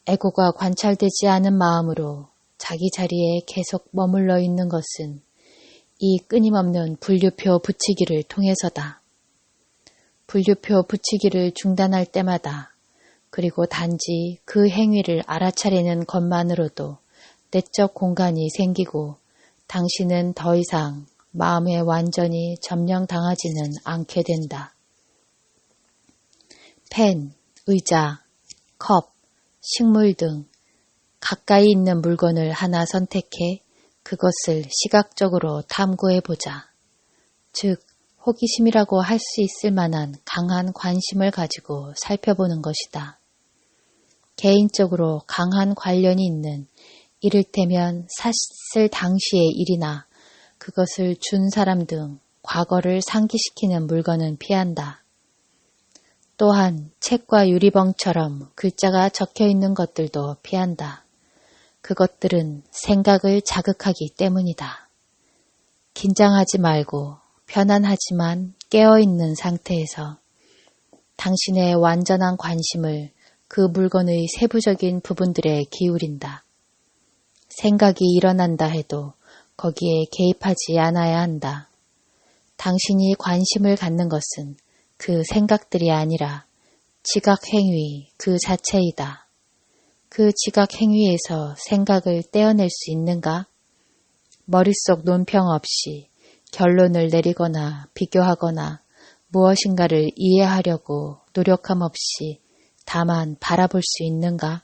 에고가 관찰되지 않은 마음으로 자기 자리에 계속 머물러 있는 것은 이 끊임없는 분류표 붙이기를 통해서다. 분류표 붙이기를 중단할 때마다 그리고 단지 그 행위를 알아차리는 것만으로도 내적 공간이 생기고 당신은 더 이상 마음에 완전히 점령당하지는 않게 된다. 펜, 의자, 컵, 식물 등 가까이 있는 물건을 하나 선택해 그것을 시각적으로 탐구해보자. 즉, 호기심이라고 할 수 있을 만한 강한 관심을 가지고 살펴보는 것이다. 개인적으로 강한 관련이 있는 이를테면 샀을 당시의 일이나 그것을 준 사람 등 과거를 상기시키는 물건은 피한다. 또한 책과 유리병처럼 글자가 적혀 있는 것들도 피한다. 그것들은 생각을 자극하기 때문이다. 긴장하지 말고 편안하지만 깨어있는 상태에서 당신의 완전한 관심을 그 물건의 세부적인 부분들에 기울인다. 생각이 일어난다 해도 거기에 개입하지 않아야 한다. 당신이 관심을 갖는 것은 그 생각들이 아니라 지각행위 그 자체이다. 그 지각행위에서 생각을 떼어낼 수 있는가? 머릿속 논평 없이 결론을 내리거나 비교하거나 무엇인가를 이해하려고 노력함 없이 다만 바라볼 수 있는가?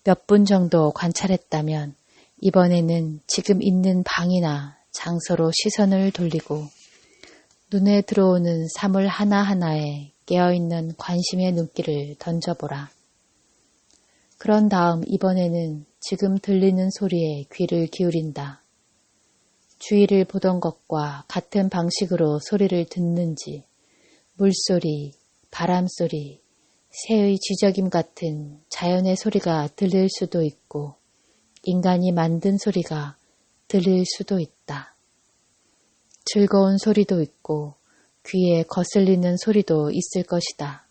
몇 분 정도 관찰했다면 이번에는 지금 있는 방이나 장소로 시선을 돌리고 눈에 들어오는 사물 하나하나에 깨어있는 관심의 눈길을 던져보라. 그런 다음 이번에는 지금 들리는 소리에 귀를 기울인다. 주위를 보던 것과 같은 방식으로 소리를 듣는지, 물소리, 바람소리, 새의 쥐저김 같은 자연의 소리가 들릴 수도 있고 인간이 만든 소리가 들릴 수도 있다. 즐거운 소리도 있고 귀에 거슬리는 소리도 있을 것이다.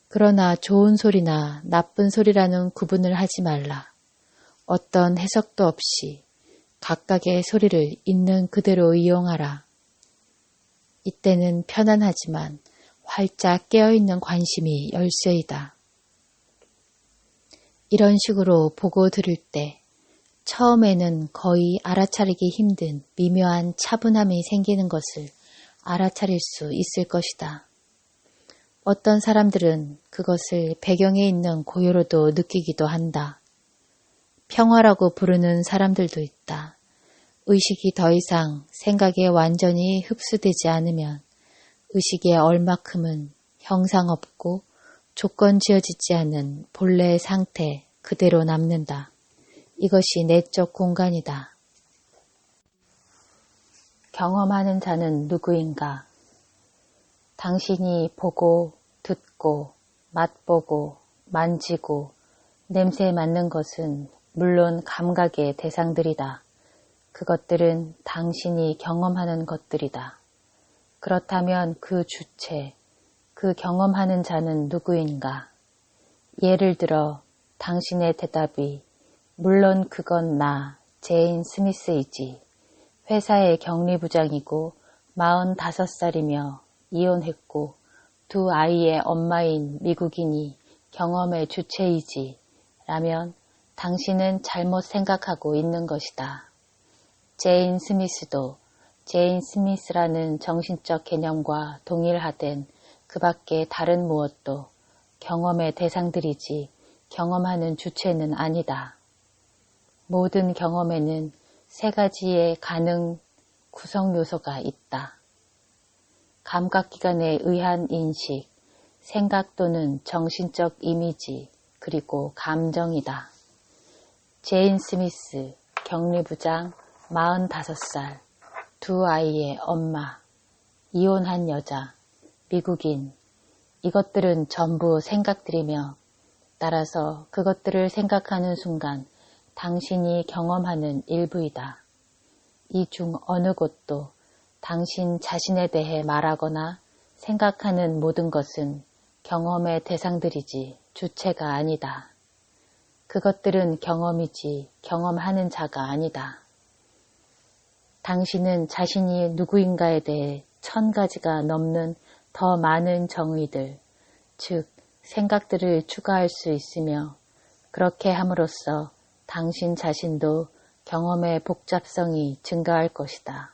그러나 좋은 소리나 나쁜 소리라는 구분을 하지 말라. 어떤 해석도 없이 각각의 소리를 있는 그대로 이용하라. 이때는 편안하지만 활짝 깨어있는 관심이 열쇠이다. 이런 식으로 보고 들을 때 처음에는 거의 알아차리기 힘든 미묘한 차분함이 생기는 것을 알아차릴 수 있을 것이다. 어떤 사람들은 그것을 배경에 있는 고요로도 느끼기도 한다. 평화라고 부르는 사람들도 있다. 의식이 더 이상 생각에 완전히 흡수되지 않으면 의식의 얼마큼은 형상 없고 조건 지어지지 않은 본래의 상태 그대로 남는다. 이것이 내적 공간이다. 경험하는 자는 누구인가? 당신이 보고, 듣고, 맛보고, 만지고, 냄새 맡는 것은 물론 감각의 대상들이다. 그것들은 당신이 경험하는 것들이다. 그렇다면 그 주체, 그 경험하는 자는 누구인가? 예를 들어 당신의 대답이 물론 그건 나, 제인 스미스이지. 회사의 격리부장이고 45살이며 이혼했고 두 아이의 엄마인 미국인이 경험의 주체이지. 라면 당신은 잘못 생각하고 있는 것이다. 제인 스미스도 제인 스미스라는 정신적 개념과 동일하된 그 밖에 다른 무엇도 경험의 대상들이지 경험하는 주체는 아니다. 모든 경험에는 세 가지의 가능 구성 요소가 있다. 감각기관에 의한 인식, 생각 또는 정신적 이미지, 그리고 감정이다. 제인 스미스, 격리부장, 45살, 두 아이의 엄마, 이혼한 여자, 미국인, 이것들은 전부 생각들이며 따라서 그것들을 생각하는 순간 당신이 경험하는 일부이다. 이 중 어느 곳도 당신 자신에 대해 말하거나 생각하는 모든 것은 경험의 대상들이지 주체가 아니다. 그것들은 경험이지 경험하는 자가 아니다. 당신은 자신이 누구인가에 대해 1000가지가 넘는 더 많은 정의들, 즉 생각들을 추가할 수 있으며 그렇게 함으로써 당신 자신도 경험의 복잡성이 증가할 것이다.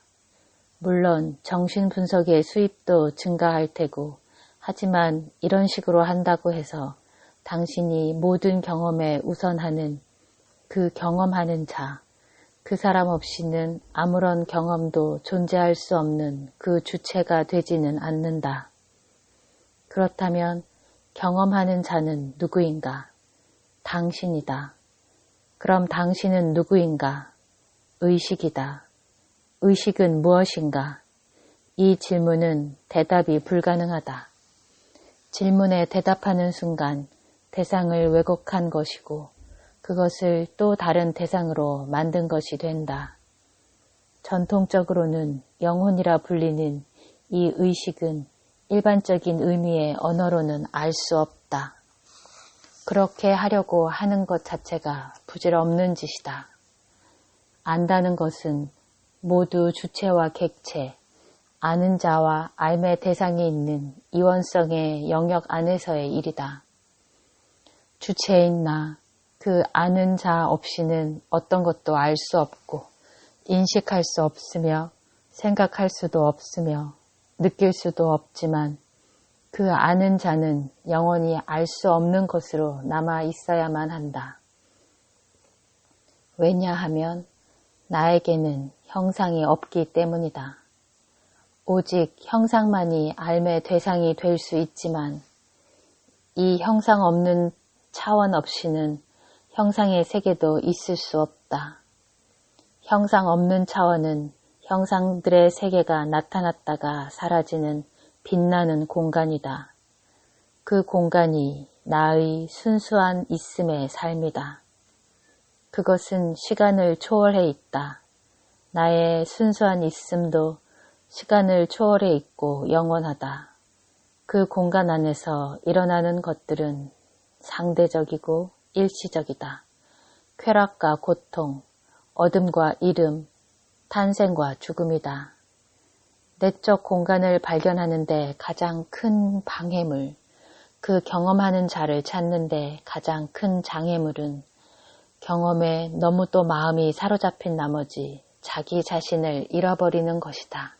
물론 정신분석의 수입도 증가할 테고 하지만 이런 식으로 한다고 해서 당신이 모든 경험에 우선하는 그 경험하는 자, 그 사람 없이는 아무런 경험도 존재할 수 없는 그 주체가 되지는 않는다. 그렇다면 경험하는 자는 누구인가? 당신이다. 그럼 당신은 누구인가? 의식이다. 의식은 무엇인가? 이 질문은 대답이 불가능하다. 질문에 대답하는 순간 대상을 왜곡한 것이고 그것을 또 다른 대상으로 만든 것이 된다. 전통적으로는 영혼이라 불리는 이 의식은 일반적인 의미의 언어로는 알 수 없다. 그렇게 하려고 하는 것 자체가 부질없는 짓이다. 안다는 것은 모두 주체와 객체, 아는 자와 알의 대상이 있는 이원성의 영역 안에서의 일이다. 주체인 나, 그 아는 자 없이는 어떤 것도 알 수 없고 인식할 수 없으며 생각할 수도 없으며 느낄 수도 없지만 그 아는 자는 영원히 알 수 없는 것으로 남아 있어야만 한다. 왜냐하면 나에게는 형상이 없기 때문이다. 오직 형상만이 알의 대상이 될 수 있지만 이 형상 없는 차원 없이는 형상의 세계도 있을 수 없다. 형상 없는 차원은 형상들의 세계가 나타났다가 사라지는 빛나는 공간이다. 그 공간이 나의 순수한 있음의 삶이다. 그것은 시간을 초월해 있다. 나의 순수한 있음도 시간을 초월해 있고 영원하다. 그 공간 안에서 일어나는 것들은 상대적이고 일시적이다. 쾌락과 고통, 어둠과 이름, 탄생과 죽음이다. 내적 공간을 발견하는데 가장 큰 방해물, 그 경험하는 자를 찾는데 가장 큰 장애물은 경험에 너무 또 마음이 사로잡힌 나머지 자기 자신을 잃어버리는 것이다.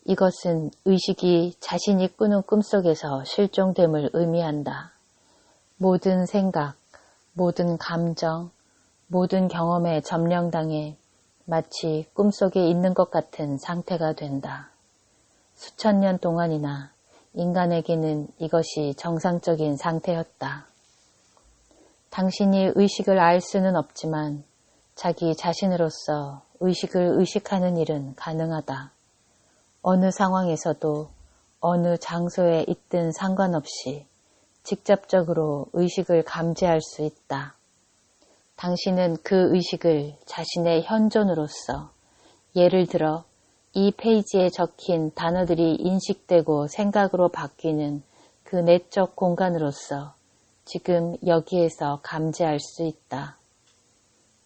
이것은 의식이 자신이 꾸는 꿈속에서 실종됨을 의미한다. 모든 생각, 모든 감정, 모든 경험에 점령당해 마치 꿈속에 있는 것 같은 상태가 된다. 수천 년 동안이나 인간에게는 이것이 정상적인 상태였다. 당신이 의식을 알 수는 없지만 자기 자신으로서 의식을 의식하는 일은 가능하다. 어느 상황에서도 어느 장소에 있든 상관없이 직접적으로 의식을 감지할 수 있다. 당신은 그 의식을 자신의 현존으로서, 예를 들어 이 페이지에 적힌 단어들이 인식되고 생각으로 바뀌는 그 내적 공간으로서 지금 여기에서 감지할 수 있다.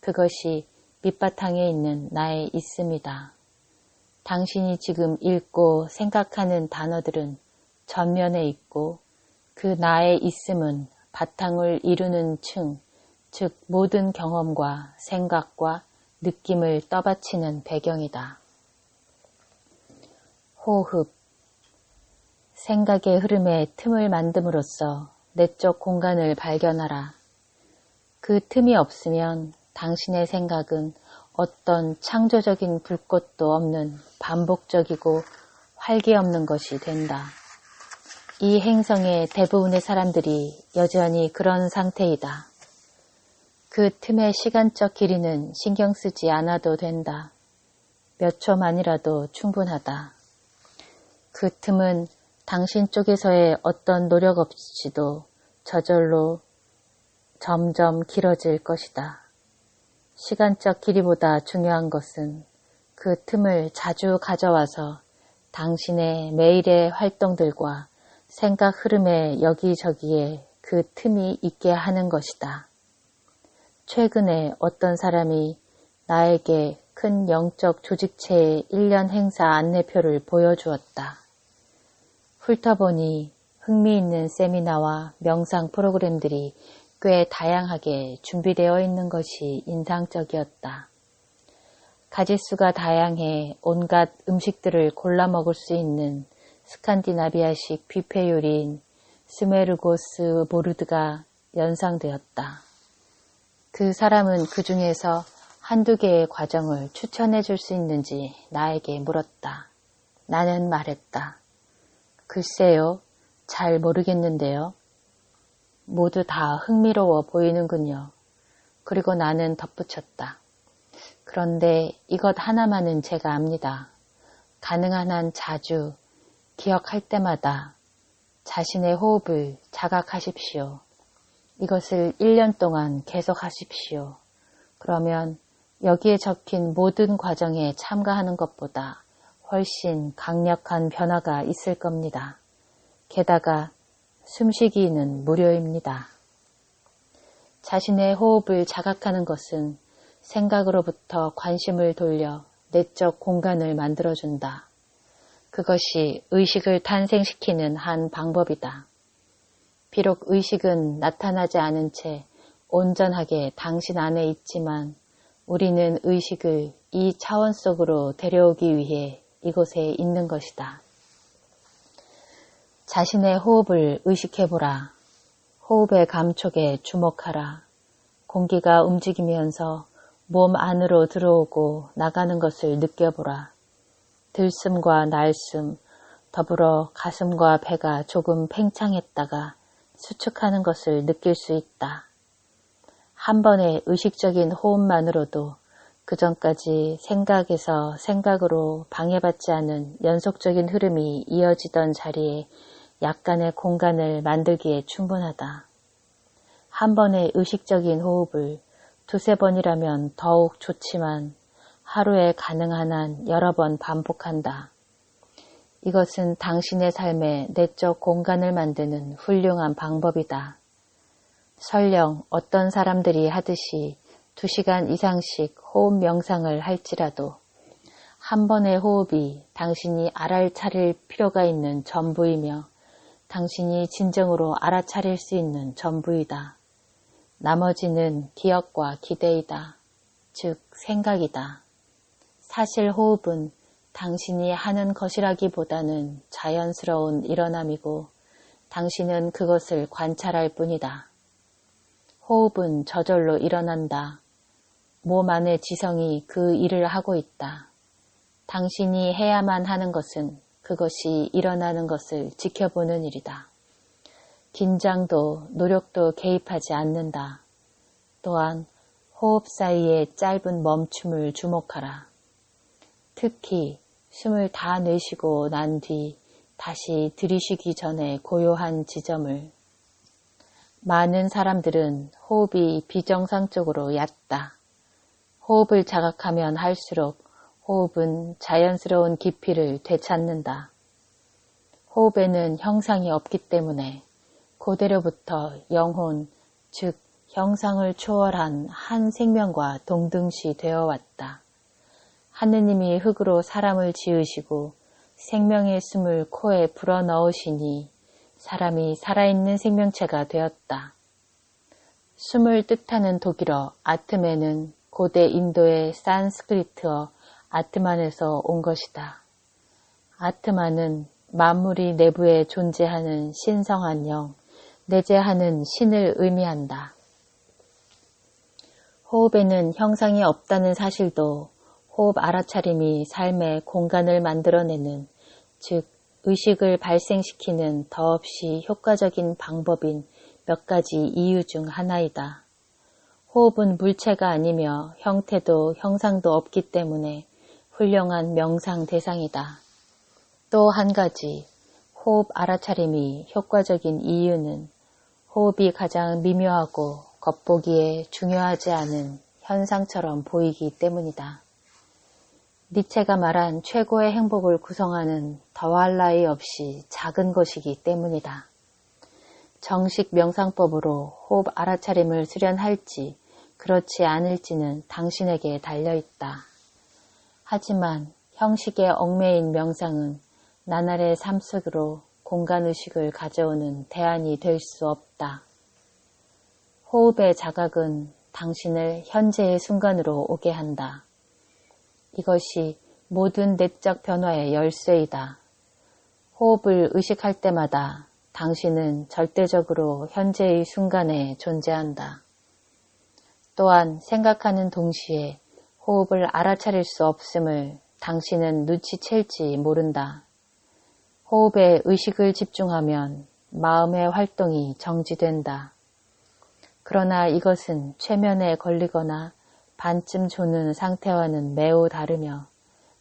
그것이 밑바탕에 있는 나의 있음이다. 당신이 지금 읽고 생각하는 단어들은 전면에 있고 그 나의 있음은 바탕을 이루는 층, 즉 모든 경험과 생각과 느낌을 떠받치는 배경이다. 호흡, 생각의 흐름에 틈을 만듦으로써 내적 공간을 발견하라. 그 틈이 없으면 당신의 생각은 어떤 창조적인 불꽃도 없는 반복적이고 활기 없는 것이 된다. 이 행성의 대부분의 사람들이 여전히 그런 상태이다. 그 틈의 시간적 길이는 신경 쓰지 않아도 된다. 몇 초만이라도 충분하다. 그 틈은 당신 쪽에서의 어떤 노력 없이도 저절로 점점 길어질 것이다. 시간적 길이보다 중요한 것은 그 틈을 자주 가져와서 당신의 매일의 활동들과 생각 흐름의 여기저기에 그 틈이 있게 하는 것이다. 최근에 어떤 사람이 나에게 큰 영적 조직체의 1년 행사 안내표를 보여주었다. 훑어보니 흥미있는 세미나와 명상 프로그램들이 꽤 다양하게 준비되어 있는 것이 인상적이었다. 가짓수가 다양해 온갖 음식들을 골라 먹을 수 있는 스칸디나비아식 뷔페 요리인 스메르고스 보르드가 연상되었다. 그 사람은 그 중에서 한두 개의 과정을 추천해 줄 수 있는지 나에게 물었다. 나는 말했다. 글쎄요, 잘 모르겠는데요. 모두 다 흥미로워 보이는군요. 그리고 나는 덧붙였다. 그런데 이것 하나만은 제가 압니다. 가능한 한 자주, 기억할 때마다 자신의 호흡을 자각하십시오. 이것을 1년 동안 계속하십시오. 그러면 여기에 적힌 모든 과정에 참가하는 것보다 훨씬 강력한 변화가 있을 겁니다. 게다가 숨쉬기는 무료입니다. 자신의 호흡을 자각하는 것은 생각으로부터 관심을 돌려 내적 공간을 만들어준다. 그것이 의식을 탄생시키는 한 방법이다. 비록 의식은 나타나지 않은 채 온전하게 당신 안에 있지만 우리는 의식을 이 차원 속으로 데려오기 위해 이곳에 있는 것이다. 자신의 호흡을 의식해보라. 호흡의 감촉에 주목하라. 공기가 움직이면서 몸 안으로 들어오고 나가는 것을 느껴보라. 들숨과 날숨, 더불어 가슴과 배가 조금 팽창했다가 수축하는 것을 느낄 수 있다. 한 번의 의식적인 호흡만으로도 그 전까지 생각에서 생각으로 방해받지 않은 연속적인 흐름이 이어지던 자리에 약간의 공간을 만들기에 충분하다. 한 번의 의식적인 호흡을 두세 번이라면 더욱 좋지만 하루에 가능한 한 여러 번 반복한다. 이것은 당신의 삶에 내적 공간을 만드는 훌륭한 방법이다. 설령 어떤 사람들이 하듯이 2시간 이상씩 호흡 명상을 할지라도 한 번의 호흡이 당신이 알아차릴 필요가 있는 전부이며 당신이 진정으로 알아차릴 수 있는 전부이다. 나머지는 기억과 기대이다. 즉 생각이다. 사실 호흡은 당신이 하는 것이라기보다는 자연스러운 일어남이고 당신은 그것을 관찰할 뿐이다. 호흡은 저절로 일어난다. 몸 안의 지성이 그 일을 하고 있다. 당신이 해야만 하는 것은 그것이 일어나는 것을 지켜보는 일이다. 긴장도 노력도 개입하지 않는다. 또한 호흡 사이의 짧은 멈춤을 주목하라. 특히 숨을 다 내쉬고 난 뒤 다시 들이쉬기 전에 고요한 지점을. 많은 사람들은 호흡이 비정상적으로 얕다. 호흡을 자각하면 할수록 호흡은 자연스러운 깊이를 되찾는다. 호흡에는 형상이 없기 때문에 고대로부터 영혼, 즉 형상을 초월한 한 생명과 동등시 되어 왔다. 하느님이 흙으로 사람을 지으시고 생명의 숨을 코에 불어넣으시니 사람이 살아있는 생명체가 되었다. 숨을 뜻하는 독일어 아트메는 고대 인도의 산스크리트어 아트만에서 온 것이다. 아트만은 만물이 내부에 존재하는 신성한 영, 내재하는 신을 의미한다. 호흡에는 형상이 없다는 사실도 호흡 알아차림이 삶의 공간을 만들어내는, 즉 의식을 발생시키는 더없이 효과적인 방법인 몇 가지 이유 중 하나이다. 호흡은 물체가 아니며 형태도 형상도 없기 때문에 훌륭한 명상 대상이다. 또 한 가지, 호흡 알아차림이 효과적인 이유는 호흡이 가장 미묘하고 겉보기에 중요하지 않은 현상처럼 보이기 때문이다. 니체가 말한 최고의 행복을 구성하는 더할 나위 없이 작은 것이기 때문이다. 정식 명상법으로 호흡 알아차림을 수련할지 그렇지 않을지는 당신에게 달려있다. 하지만 형식에 얽매인 명상은 나날의 삶 속으로 공간의식을 가져오는 대안이 될 수 없다. 호흡의 자각은 당신을 현재의 순간으로 오게 한다. 이것이 모든 내적 변화의 열쇠이다. 호흡을 의식할 때마다 당신은 절대적으로 현재의 순간에 존재한다. 또한 생각하는 동시에 호흡을 알아차릴 수 없음을 당신은 눈치챌지 모른다. 호흡에 의식을 집중하면 마음의 활동이 정지된다. 그러나 이것은 최면에 걸리거나 반쯤 조는 상태와는 매우 다르며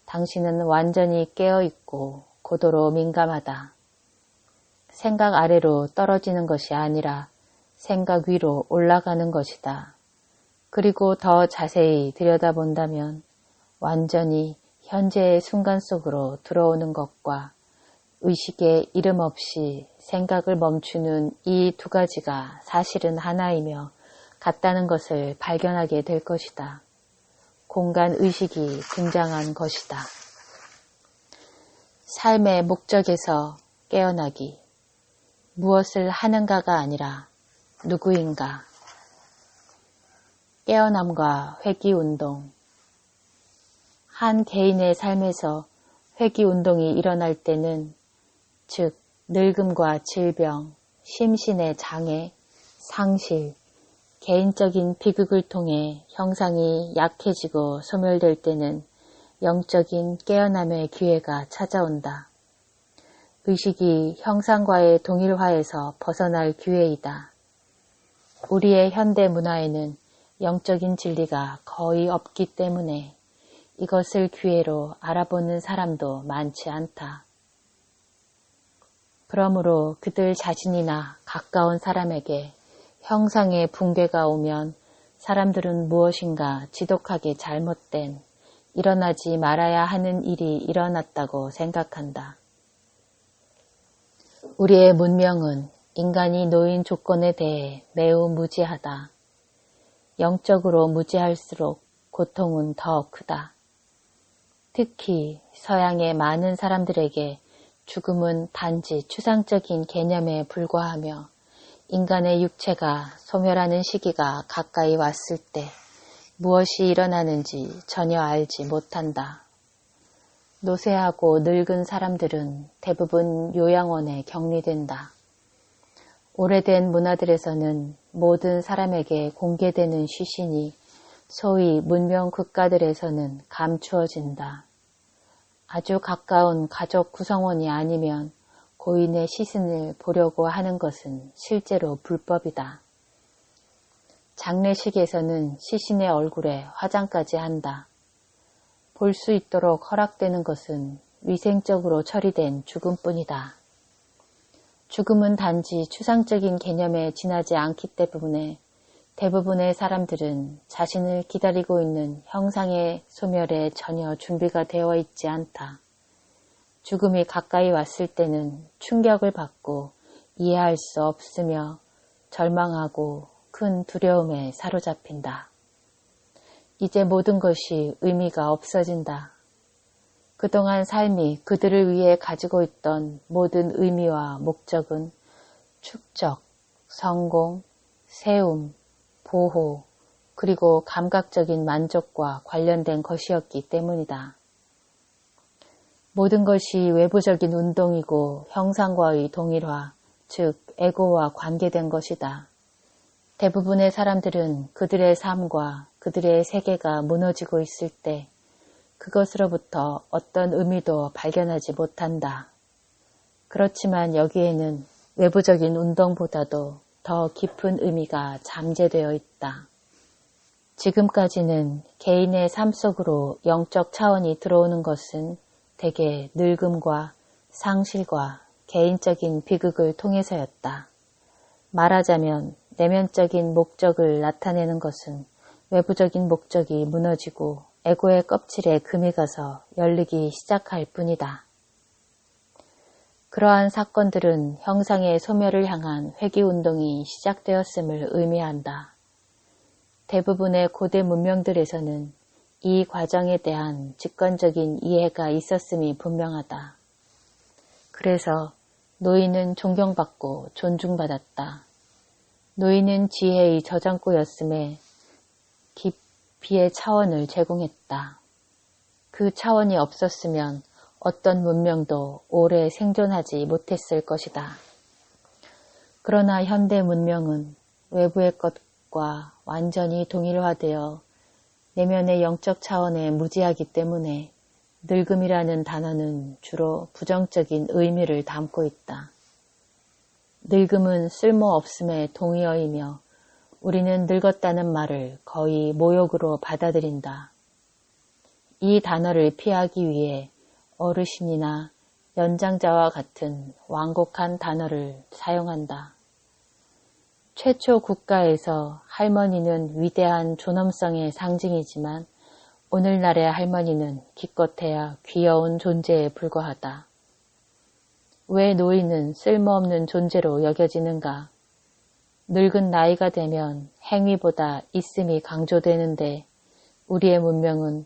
당신은 완전히 깨어있고 고도로 민감하다. 생각 아래로 떨어지는 것이 아니라 생각 위로 올라가는 것이다. 그리고 더 자세히 들여다본다면 완전히 현재의 순간 속으로 들어오는 것과 의식의 이름 없이 생각을 멈추는 이 두 가지가 사실은 하나이며 같다는 것을 발견하게 될 것이다. 공간 의식이 등장한 것이다. 삶의 목적에서 깨어나기. 무엇을 하는가가 아니라 누구인가. 깨어남과 회귀운동. 한 개인의 삶에서 회귀운동이 일어날 때는 즉 늙음과 질병, 심신의 장애, 상실, 개인적인 비극을 통해 형상이 약해지고 소멸될 때는 영적인 깨어남의 기회가 찾아온다. 의식이 형상과의 동일화에서 벗어날 기회이다. 우리의 현대 문화에는 영적인 진리가 거의 없기 때문에 이것을 기회로 알아보는 사람도 많지 않다. 그러므로 그들 자신이나 가까운 사람에게 형상의 붕괴가 오면 사람들은 무엇인가 지독하게 잘못된, 일어나지 말아야 하는 일이 일어났다고 생각한다. 우리의 문명은 인간이 놓인 조건에 대해 매우 무지하다. 영적으로 무지할수록 고통은 더 크다. 특히 서양의 많은 사람들에게 죽음은 단지 추상적인 개념에 불과하며 인간의 육체가 소멸하는 시기가 가까이 왔을 때 무엇이 일어나는지 전혀 알지 못한다. 노쇠하고 늙은 사람들은 대부분 요양원에 격리된다. 오래된 문화들에서는 모든 사람에게 공개되는 시신이 소위 문명 국가들에서는 감추어진다. 아주 가까운 가족 구성원이 아니면 고인의 시신을 보려고 하는 것은 실제로 불법이다. 장례식에서는 시신의 얼굴에 화장까지 한다. 볼 수 있도록 허락되는 것은 위생적으로 처리된 죽음뿐이다. 죽음은 단지 추상적인 개념에 지나지 않기 때문에 대부분의 사람들은 자신을 기다리고 있는 형상의 소멸에 전혀 준비가 되어 있지 않다. 죽음이 가까이 왔을 때는 충격을 받고 이해할 수 없으며 절망하고 큰 두려움에 사로잡힌다. 이제 모든 것이 의미가 없어진다. 그동안 삶이 그들을 위해 가지고 있던 모든 의미와 목적은 축적, 성공, 세움, 보호, 그리고 감각적인 만족과 관련된 것이었기 때문이다. 모든 것이 외부적인 운동이고 형상과의 동일화, 즉 에고와 관계된 것이다. 대부분의 사람들은 그들의 삶과 그들의 세계가 무너지고 있을 때 그것으로부터 어떤 의미도 발견하지 못한다. 그렇지만 여기에는 외부적인 운동보다도 더 깊은 의미가 잠재되어 있다. 지금까지는 개인의 삶 속으로 영적 차원이 들어오는 것은 대개 늙음과 상실과 개인적인 비극을 통해서였다. 말하자면 내면적인 목적을 나타내는 것은 외부적인 목적이 무너지고 에고의 껍질에 금이 가서 열리기 시작할 뿐이다. 그러한 사건들은 형상의 소멸을 향한 회귀운동이 시작되었음을 의미한다. 대부분의 고대 문명들에서는 이 과정에 대한 직관적인 이해가 있었음이 분명하다. 그래서 노인은 존경받고 존중받았다. 노인은 지혜의 저장고였음에 깊이의 차원을 제공했다. 그 차원이 없었으면 어떤 문명도 오래 생존하지 못했을 것이다. 그러나 현대 문명은 외부의 것과 완전히 동일화되어 내면의 영적 차원에 무지하기 때문에 늙음이라는 단어는 주로 부정적인 의미를 담고 있다. 늙음은 쓸모없음의 동의어이며 우리는 늙었다는 말을 거의 모욕으로 받아들인다. 이 단어를 피하기 위해 어르신이나 연장자와 같은 완곡한 단어를 사용한다. 최초 국가에서 할머니는 위대한 존엄성의 상징이지만 오늘날의 할머니는 기껏해야 귀여운 존재에 불과하다. 왜 노인은 쓸모없는 존재로 여겨지는가? 늙은 나이가 되면 행위보다 있음이 강조되는데 우리의 문명은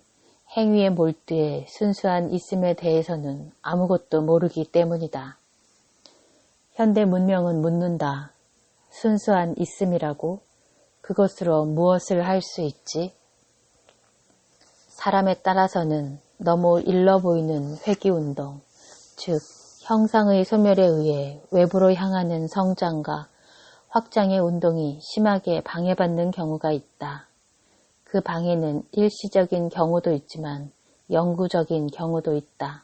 행위에 몰두해 순수한 있음에 대해서는 아무것도 모르기 때문이다. 현대 문명은 묻는다. 순수한 있음이라고? 그것으로 무엇을 할 수 있지? 사람에 따라서는 너무 일러 보이는 회귀운동, 즉 형상의 소멸에 의해 외부로 향하는 성장과 확장의 운동이 심하게 방해받는 경우가 있다. 그 방해는 일시적인 경우도 있지만 영구적인 경우도 있다.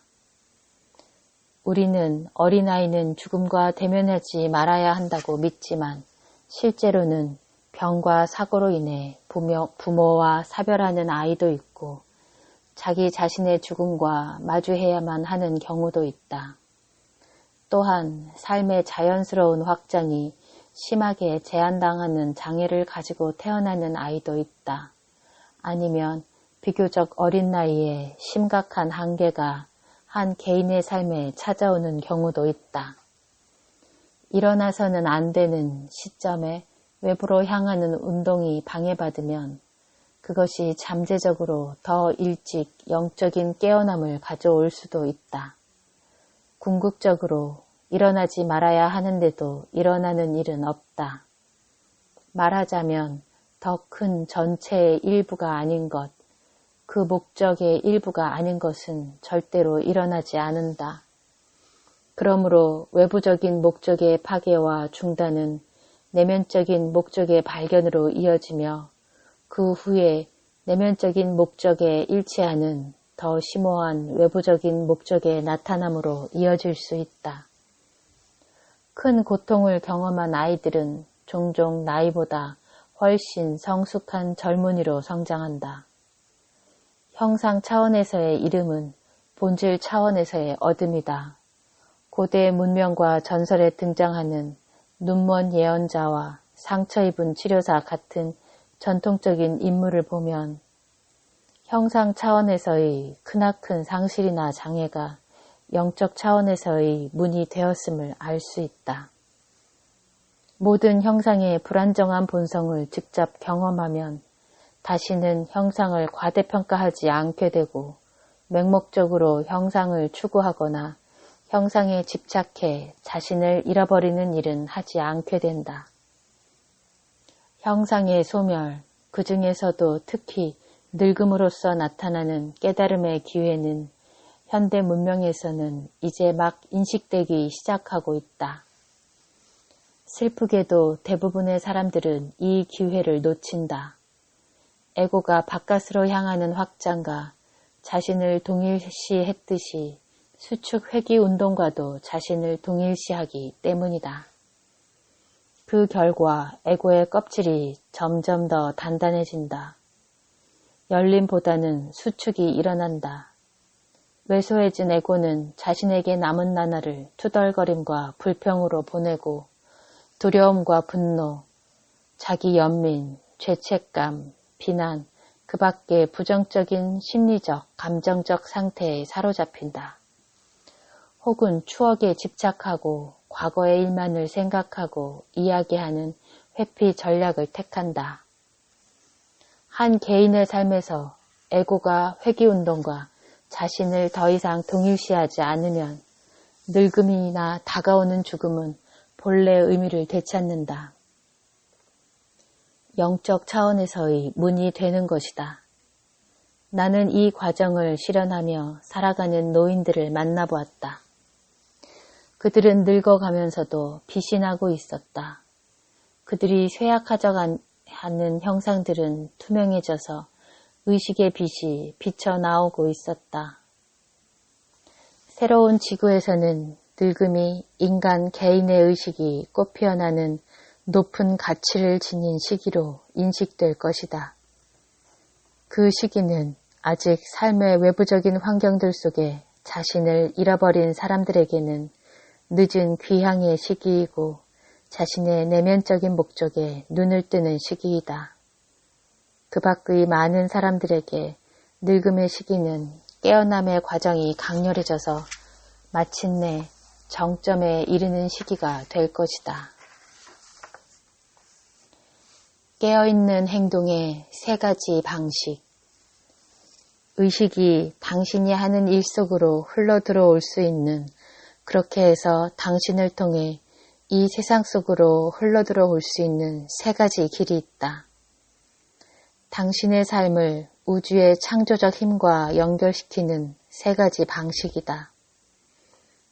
우리는 어린아이는 죽음과 대면하지 말아야 한다고 믿지만 실제로는 병과 사고로 인해 부모와 사별하는 아이도 있고 자기 자신의 죽음과 마주해야만 하는 경우도 있다. 또한 삶의 자연스러운 확장이 심하게 제한당하는 장애를 가지고 태어나는 아이도 있다. 아니면 비교적 어린 나이에 심각한 한계가 한 개인의 삶에 찾아오는 경우도 있다. 일어나서는 안 되는 시점에 외부로 향하는 운동이 방해받으면 그것이 잠재적으로 더 일찍 영적인 깨어남을 가져올 수도 있다. 궁극적으로 일어나지 말아야 하는데도 일어나는 일은 없다. 말하자면 더 큰 전체의 일부가 아닌 것, 그 목적의 일부가 아닌 것은 절대로 일어나지 않는다. 그러므로 외부적인 목적의 파괴와 중단은 내면적인 목적의 발견으로 이어지며 그 후에 내면적인 목적에 일치하는 더 심오한 외부적인 목적의 나타남으로 이어질 수 있다. 큰 고통을 경험한 아이들은 종종 나이보다 훨씬 성숙한 젊은이로 성장한다. 형상 차원에서의 이름은 본질 차원에서의 어둠이다. 고대 문명과 전설에 등장하는 눈먼 예언자와 상처 입은 치료사 같은 전통적인 인물을 보면 형상 차원에서의 크나큰 상실이나 장애가 영적 차원에서의 문이 되었음을 알 수 있다. 모든 형상의 불안정한 본성을 직접 경험하면 다시는 형상을 과대평가하지 않게 되고 맹목적으로 형상을 추구하거나 형상에 집착해 자신을 잃어버리는 일은 하지 않게 된다. 형상의 소멸, 그 중에서도 특히 늙음으로써 나타나는 깨달음의 기회는 현대 문명에서는 이제 막 인식되기 시작하고 있다. 슬프게도 대부분의 사람들은 이 기회를 놓친다. 에고가 바깥으로 향하는 확장과 자신을 동일시했듯이 수축 회귀 운동과도 자신을 동일시하기 때문이다. 그 결과 에고의 껍질이 점점 더 단단해진다. 열림보다는 수축이 일어난다. 왜소해진 에고는 자신에게 남은 나날을 투덜거림과 불평으로 보내고 두려움과 분노, 자기 연민, 죄책감, 비난, 그 밖의 부정적인 심리적, 감정적 상태에 사로잡힌다. 혹은 추억에 집착하고 과거의 일만을 생각하고 이야기하는 회피 전략을 택한다. 한 개인의 삶에서 에고가 회귀운동과 자신을 더 이상 동일시하지 않으면 늙음이나 다가오는 죽음은 본래의 의미를 되찾는다. 영적 차원에서의 문이 되는 것이다. 나는 이 과정을 실현하며 살아가는 노인들을 만나보았다. 그들은 늙어가면서도 빛이 나고 있었다. 그들이 쇠약하져가는 형상들은 투명해져서 의식의 빛이 비쳐나오고 있었다. 새로운 지구에서는 늙음이 인간 개인의 의식이 꽃피어나는 높은 가치를 지닌 시기로 인식될 것이다. 그 시기는 아직 삶의 외부적인 환경들 속에 자신을 잃어버린 사람들에게는 늦은 귀향의 시기이고 자신의 내면적인 목적에 눈을 뜨는 시기이다. 그 밖의 많은 사람들에게 늙음의 시기는 깨어남의 과정이 강렬해져서 마침내 정점에 이르는 시기가 될 것이다. 깨어있는 행동의 세 가지 방식. 의식이 당신이 하는 일 속으로 흘러들어올 수 있는, 그렇게 해서 당신을 통해 이 세상 속으로 흘러들어올 수 있는 세 가지 길이 있다. 당신의 삶을 우주의 창조적 힘과 연결시키는 세 가지 방식이다.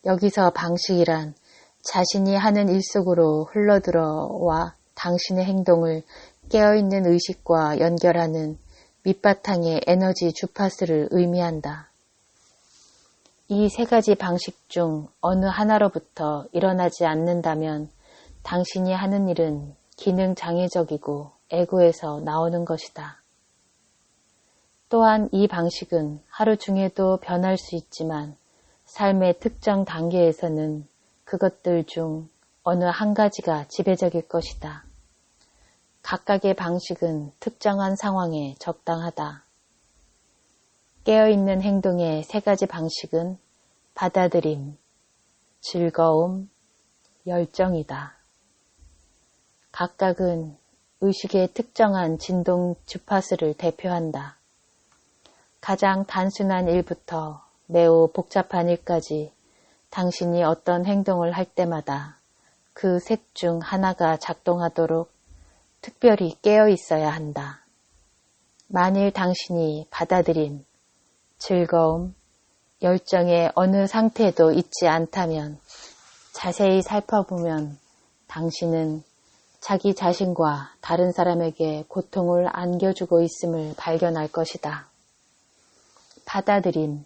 여기서 방식이란 자신이 하는 일 속으로 흘러들어와 당신의 행동을 깨어있는 의식과 연결하는 밑바탕의 에너지 주파수를 의미한다. 이 세 가지 방식 중 어느 하나로부터 일어나지 않는다면 당신이 하는 일은 기능장애적이고 에고에서 나오는 것이다. 또한 이 방식은 하루 중에도 변할 수 있지만 삶의 특정 단계에서는 그것들 중 어느 한 가지가 지배적일 것이다. 각각의 방식은 특정한 상황에 적당하다. 깨어있는 행동의 세 가지 방식은 받아들임, 즐거움, 열정이다. 각각은 의식의 특정한 진동 주파수를 대표한다. 가장 단순한 일부터 매우 복잡한 일까지 당신이 어떤 행동을 할 때마다 그 셋 중 하나가 작동하도록 특별히 깨어 있어야 한다. 만일 당신이 받아들임, 즐거움, 열정의 어느 상태에도 있지 않다면 자세히 살펴보면 당신은 자기 자신과 다른 사람에게 고통을 안겨주고 있음을 발견할 것이다. 받아들임.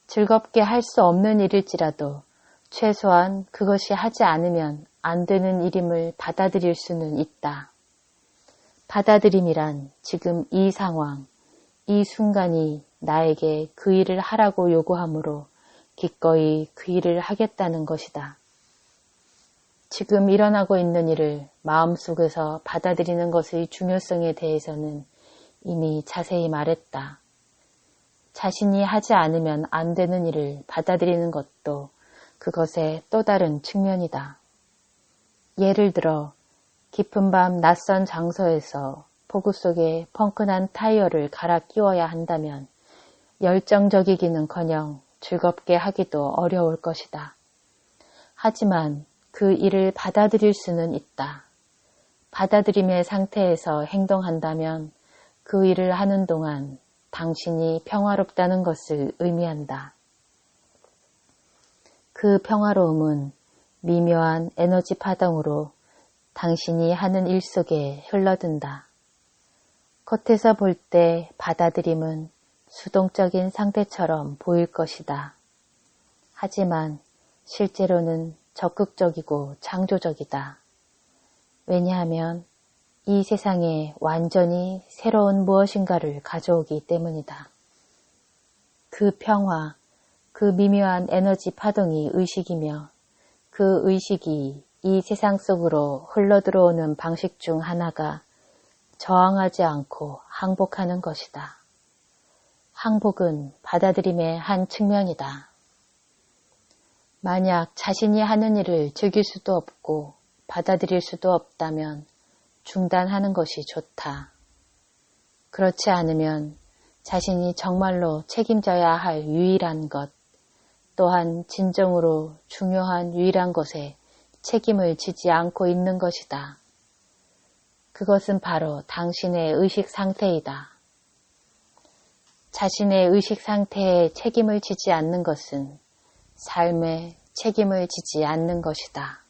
즐겁게 할 수 없는 일일지라도 최소한 그것이 하지 않으면 안 되는 일임을 받아들일 수는 있다. 받아들임이란 지금 이 상황, 이 순간이 나에게 그 일을 하라고 요구하므로 기꺼이 그 일을 하겠다는 것이다. 지금 일어나고 있는 일을 마음속에서 받아들이는 것의 중요성에 대해서는 이미 자세히 말했다. 자신이 하지 않으면 안 되는 일을 받아들이는 것도 그것의 또 다른 측면이다. 예를 들어 깊은 밤 낯선 장소에서 폭우 속에 펑크난 타이어를 갈아 끼워야 한다면 열정적이기는커녕 즐겁게 하기도 어려울 것이다. 하지만 그 일을 받아들일 수는 있다. 받아들임의 상태에서 행동한다면 그 일을 하는 동안 당신이 평화롭다는 것을 의미한다. 그 평화로움은 미묘한 에너지 파동으로 당신이 하는 일 속에 흘러든다. 겉에서 볼 때 받아들임은 수동적인 상태처럼 보일 것이다. 하지만 실제로는 적극적이고 창조적이다. 왜냐하면 이 세상에 완전히 새로운 무엇인가를 가져오기 때문이다. 그 평화, 그 미묘한 에너지 파동이 의식이며 그 의식이 이 세상 속으로 흘러들어오는 방식 중 하나가 저항하지 않고 항복하는 것이다. 항복은 받아들임의 한 측면이다. 만약 자신이 하는 일을 즐길 수도 없고 받아들일 수도 없다면 중단하는 것이 좋다. 그렇지 않으면 자신이 정말로 책임져야 할 유일한 것, 또한 진정으로 중요한 유일한 것에 책임을 지지 않고 있는 것이다. 그것은 바로 당신의 의식 상태이다. 자신의 의식 상태에 책임을 지지 않는 것은 삶에 책임을 지지 않는 것이다.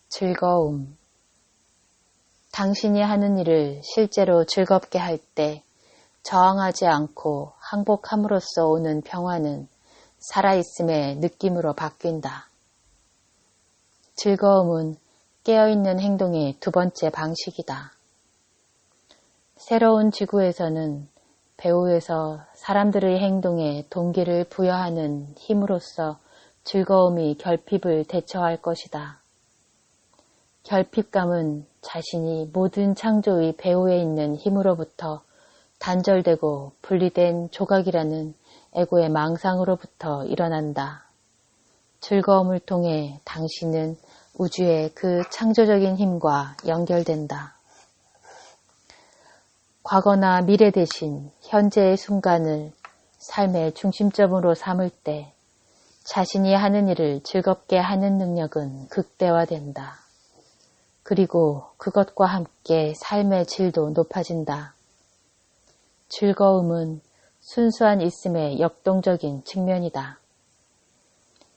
즐거움. 당신이 하는 일을 실제로 즐겁게 할 때 저항하지 않고 항복함으로써 오는 평화는 살아있음의 느낌으로 바뀐다. 즐거움은 깨어있는 행동의 두 번째 방식이다. 새로운 지구에서는 배후에서 사람들의 행동에 동기를 부여하는 힘으로써 즐거움이 결핍을 대처할 것이다. 결핍감은 자신이 모든 창조의 배후에 있는 힘으로부터 단절되고 분리된 조각이라는 에고의 망상으로부터 일어난다. 즐거움을 통해 당신은 우주의 그 창조적인 힘과 연결된다. 과거나 미래 대신 현재의 순간을 삶의 중심점으로 삼을 때 자신이 하는 일을 즐겁게 하는 능력은 극대화된다. 그리고 그것과 함께 삶의 질도 높아진다. 즐거움은 순수한 있음의 역동적인 측면이다.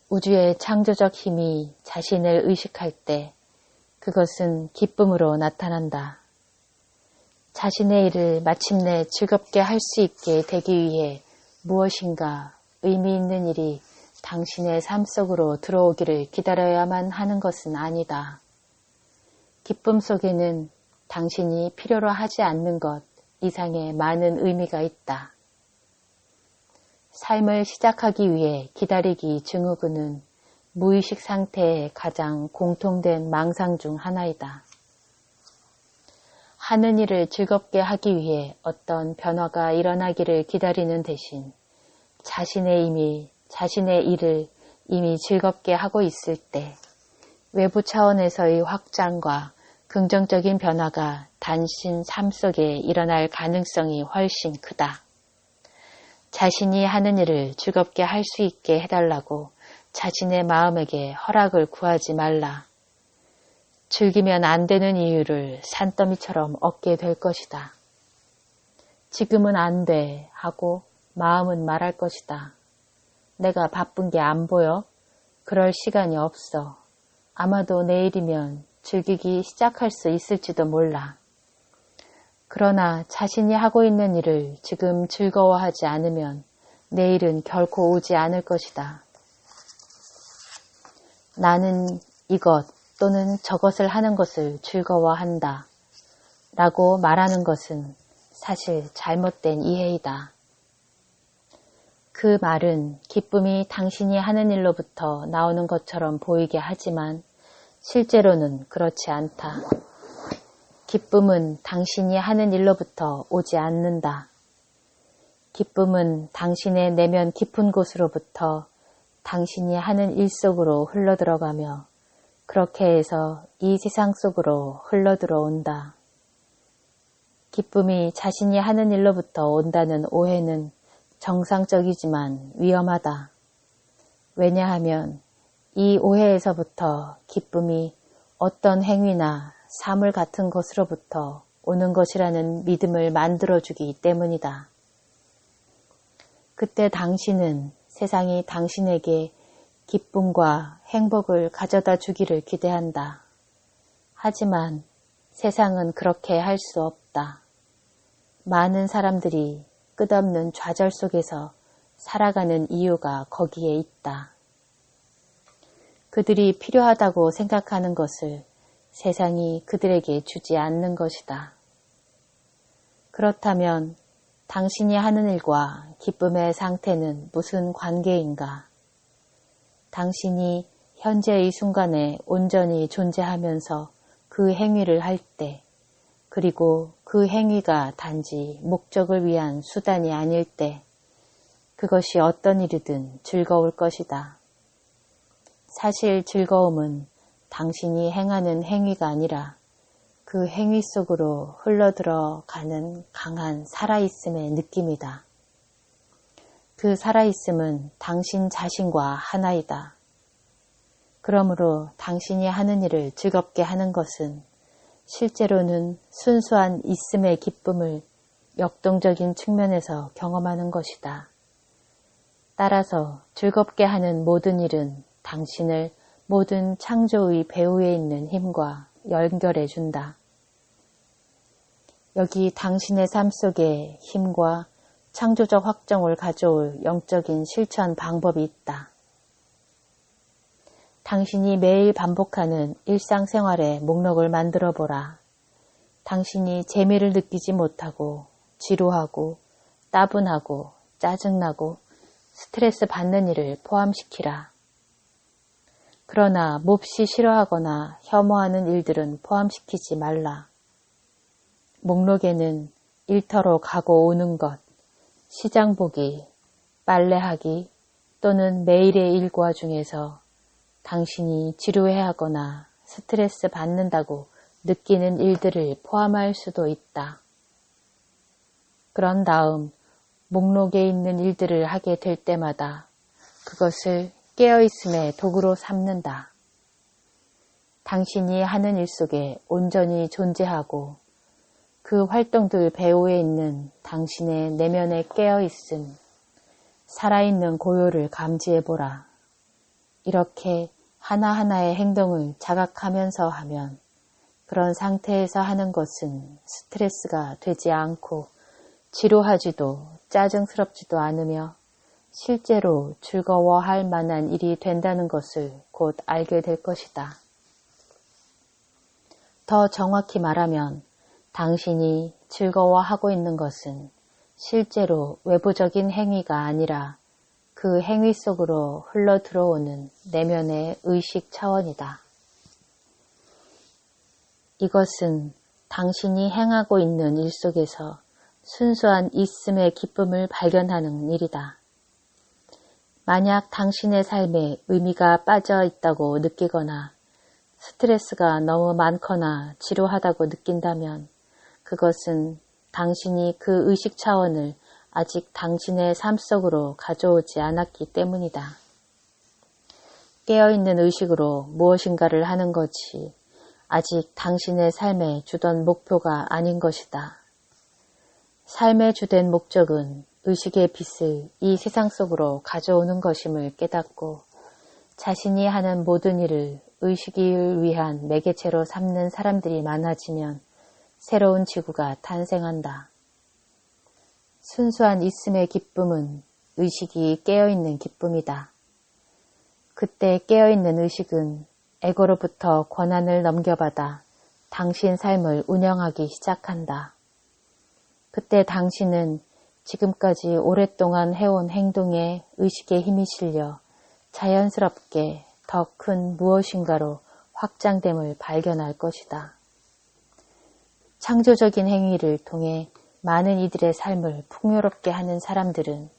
우주의 창조적 힘이 자신을 의식할 때 그것은 기쁨으로 나타난다. 자신의 일을 마침내 즐겁게 할 수 있게 되기 위해 무엇인가 의미 있는 일이 당신의 삶 속으로 들어오기를 기다려야만 하는 것은 아니다. 기쁨 속에는 당신이 필요로 하지 않는 것 이상의 많은 의미가 있다. 삶을 시작하기 위해 기다리기 증후군은 무의식 상태의 가장 공통된 망상 중 하나이다. 하는 일을 즐겁게 하기 위해 어떤 변화가 일어나기를 기다리는 대신 자신의 일을 이미 즐겁게 하고 있을 때 외부 차원에서의 확장과 긍정적인 변화가 당신 삶 속에 일어날 가능성이 훨씬 크다. 자신이 하는 일을 즐겁게 할 수 있게 해달라고 자신의 마음에게 허락을 구하지 말라. 즐기면 안 되는 이유를 산더미처럼 얻게 될 것이다. 지금은 안 돼 하고 마음은 말할 것이다. 내가 바쁜 게 안 보여? 그럴 시간이 없어. 아마도 내일이면 즐기기 시작할 수 있을지도 몰라. 그러나 자신이 하고 있는 일을 지금 즐거워하지 않으면 내일은 결코 오지 않을 것이다. 나는 이것 또는 저것을 하는 것을 즐거워한다. 라고 말하는 것은 사실 잘못된 이해이다. 그 말은 기쁨이 당신이 하는 일로부터 나오는 것처럼 보이게 하지만 실제로는 그렇지 않다. 기쁨은 당신이 하는 일로부터 오지 않는다. 기쁨은 당신의 내면 깊은 곳으로부터 당신이 하는 일 속으로 흘러들어가며 그렇게 해서 이 세상 속으로 흘러들어온다. 기쁨이 자신이 하는 일로부터 온다는 오해는 정상적이지만 위험하다. 왜냐하면 이 오해에서부터 기쁨이 어떤 행위나 사물 같은 것으로부터 오는 것이라는 믿음을 만들어주기 때문이다. 그때 당신은 세상이 당신에게 기쁨과 행복을 가져다 주기를 기대한다. 하지만 세상은 그렇게 할 수 없다. 많은 사람들이 끝없는 좌절 속에서 살아가는 이유가 거기에 있다. 그들이 필요하다고 생각하는 것을 세상이 그들에게 주지 않는 것이다. 그렇다면 당신이 하는 일과 기쁨의 상태는 무슨 관계인가? 당신이 현재의 순간에 온전히 존재하면서 그 행위를 할 때, 그리고 그 행위가 단지 목적을 위한 수단이 아닐 때, 그것이 어떤 일이든 즐거울 것이다. 사실 즐거움은 당신이 행하는 행위가 아니라 그 행위 속으로 흘러들어가는 강한 살아있음의 느낌이다. 그 살아있음은 당신 자신과 하나이다. 그러므로 당신이 하는 일을 즐겁게 하는 것은 실제로는 순수한 있음의 기쁨을 역동적인 측면에서 경험하는 것이다. 따라서 즐겁게 하는 모든 일은 당신을 모든 창조의 배후에 있는 힘과 연결해 준다. 여기 당신의 삶 속에 힘과 창조적 확정을 가져올 영적인 실천 방법이 있다. 당신이 매일 반복하는 일상생활의 목록을 만들어 보라. 당신이 재미를 느끼지 못하고 지루하고 따분하고 짜증나고 스트레스 받는 일을 포함시키라. 그러나 몹시 싫어하거나 혐오하는 일들은 포함시키지 말라. 목록에는 일터로 가고 오는 것, 시장 보기, 빨래하기 또는 매일의 일과 중에서 당신이 지루해하거나 스트레스 받는다고 느끼는 일들을 포함할 수도 있다. 그런 다음 목록에 있는 일들을 하게 될 때마다 그것을 깨어있음의 도구로 삼는다. 당신이 하는 일 속에 온전히 존재하고 그 활동들 배후에 있는 당신의 내면의 깨어있음, 살아있는 고요를 감지해보라. 이렇게 하나하나의 행동을 자각하면서 하면 그런 상태에서 하는 것은 스트레스가 되지 않고 지루하지도 짜증스럽지도 않으며 실제로 즐거워할 만한 일이 된다는 것을 곧 알게 될 것이다. 더 정확히 말하면 당신이 즐거워하고 있는 것은 실제로 외부적인 행위가 아니라 그 행위 속으로 흘러 들어오는 내면의 의식 차원이다. 이것은 당신이 행하고 있는 일 속에서 순수한 있음의 기쁨을 발견하는 일이다. 만약 당신의 삶에 의미가 빠져 있다고 느끼거나 스트레스가 너무 많거나 지루하다고 느낀다면 그것은 당신이 그 의식 차원을 아직 당신의 삶 속으로 가져오지 않았기 때문이다. 깨어있는 의식으로 무엇인가를 하는 것이 아직 당신의 삶에 주던 목표가 아닌 것이다. 삶의 주된 목적은 의식의 빛을 이 세상 속으로 가져오는 것임을 깨닫고 자신이 하는 모든 일을 의식을 위한 매개체로 삼는 사람들이 많아지면 새로운 지구가 탄생한다. 순수한 있음의 기쁨은 의식이 깨어있는 기쁨이다. 그때 깨어있는 의식은 에고로부터 권한을 넘겨받아 당신 삶을 운영하기 시작한다. 그때 당신은 지금까지 오랫동안 해온 행동에 의식의 힘이 실려 자연스럽게 더 큰 무엇인가로 확장됨을 발견할 것이다. 창조적인 행위를 통해 많은 이들의 삶을 풍요롭게 하는 사람들은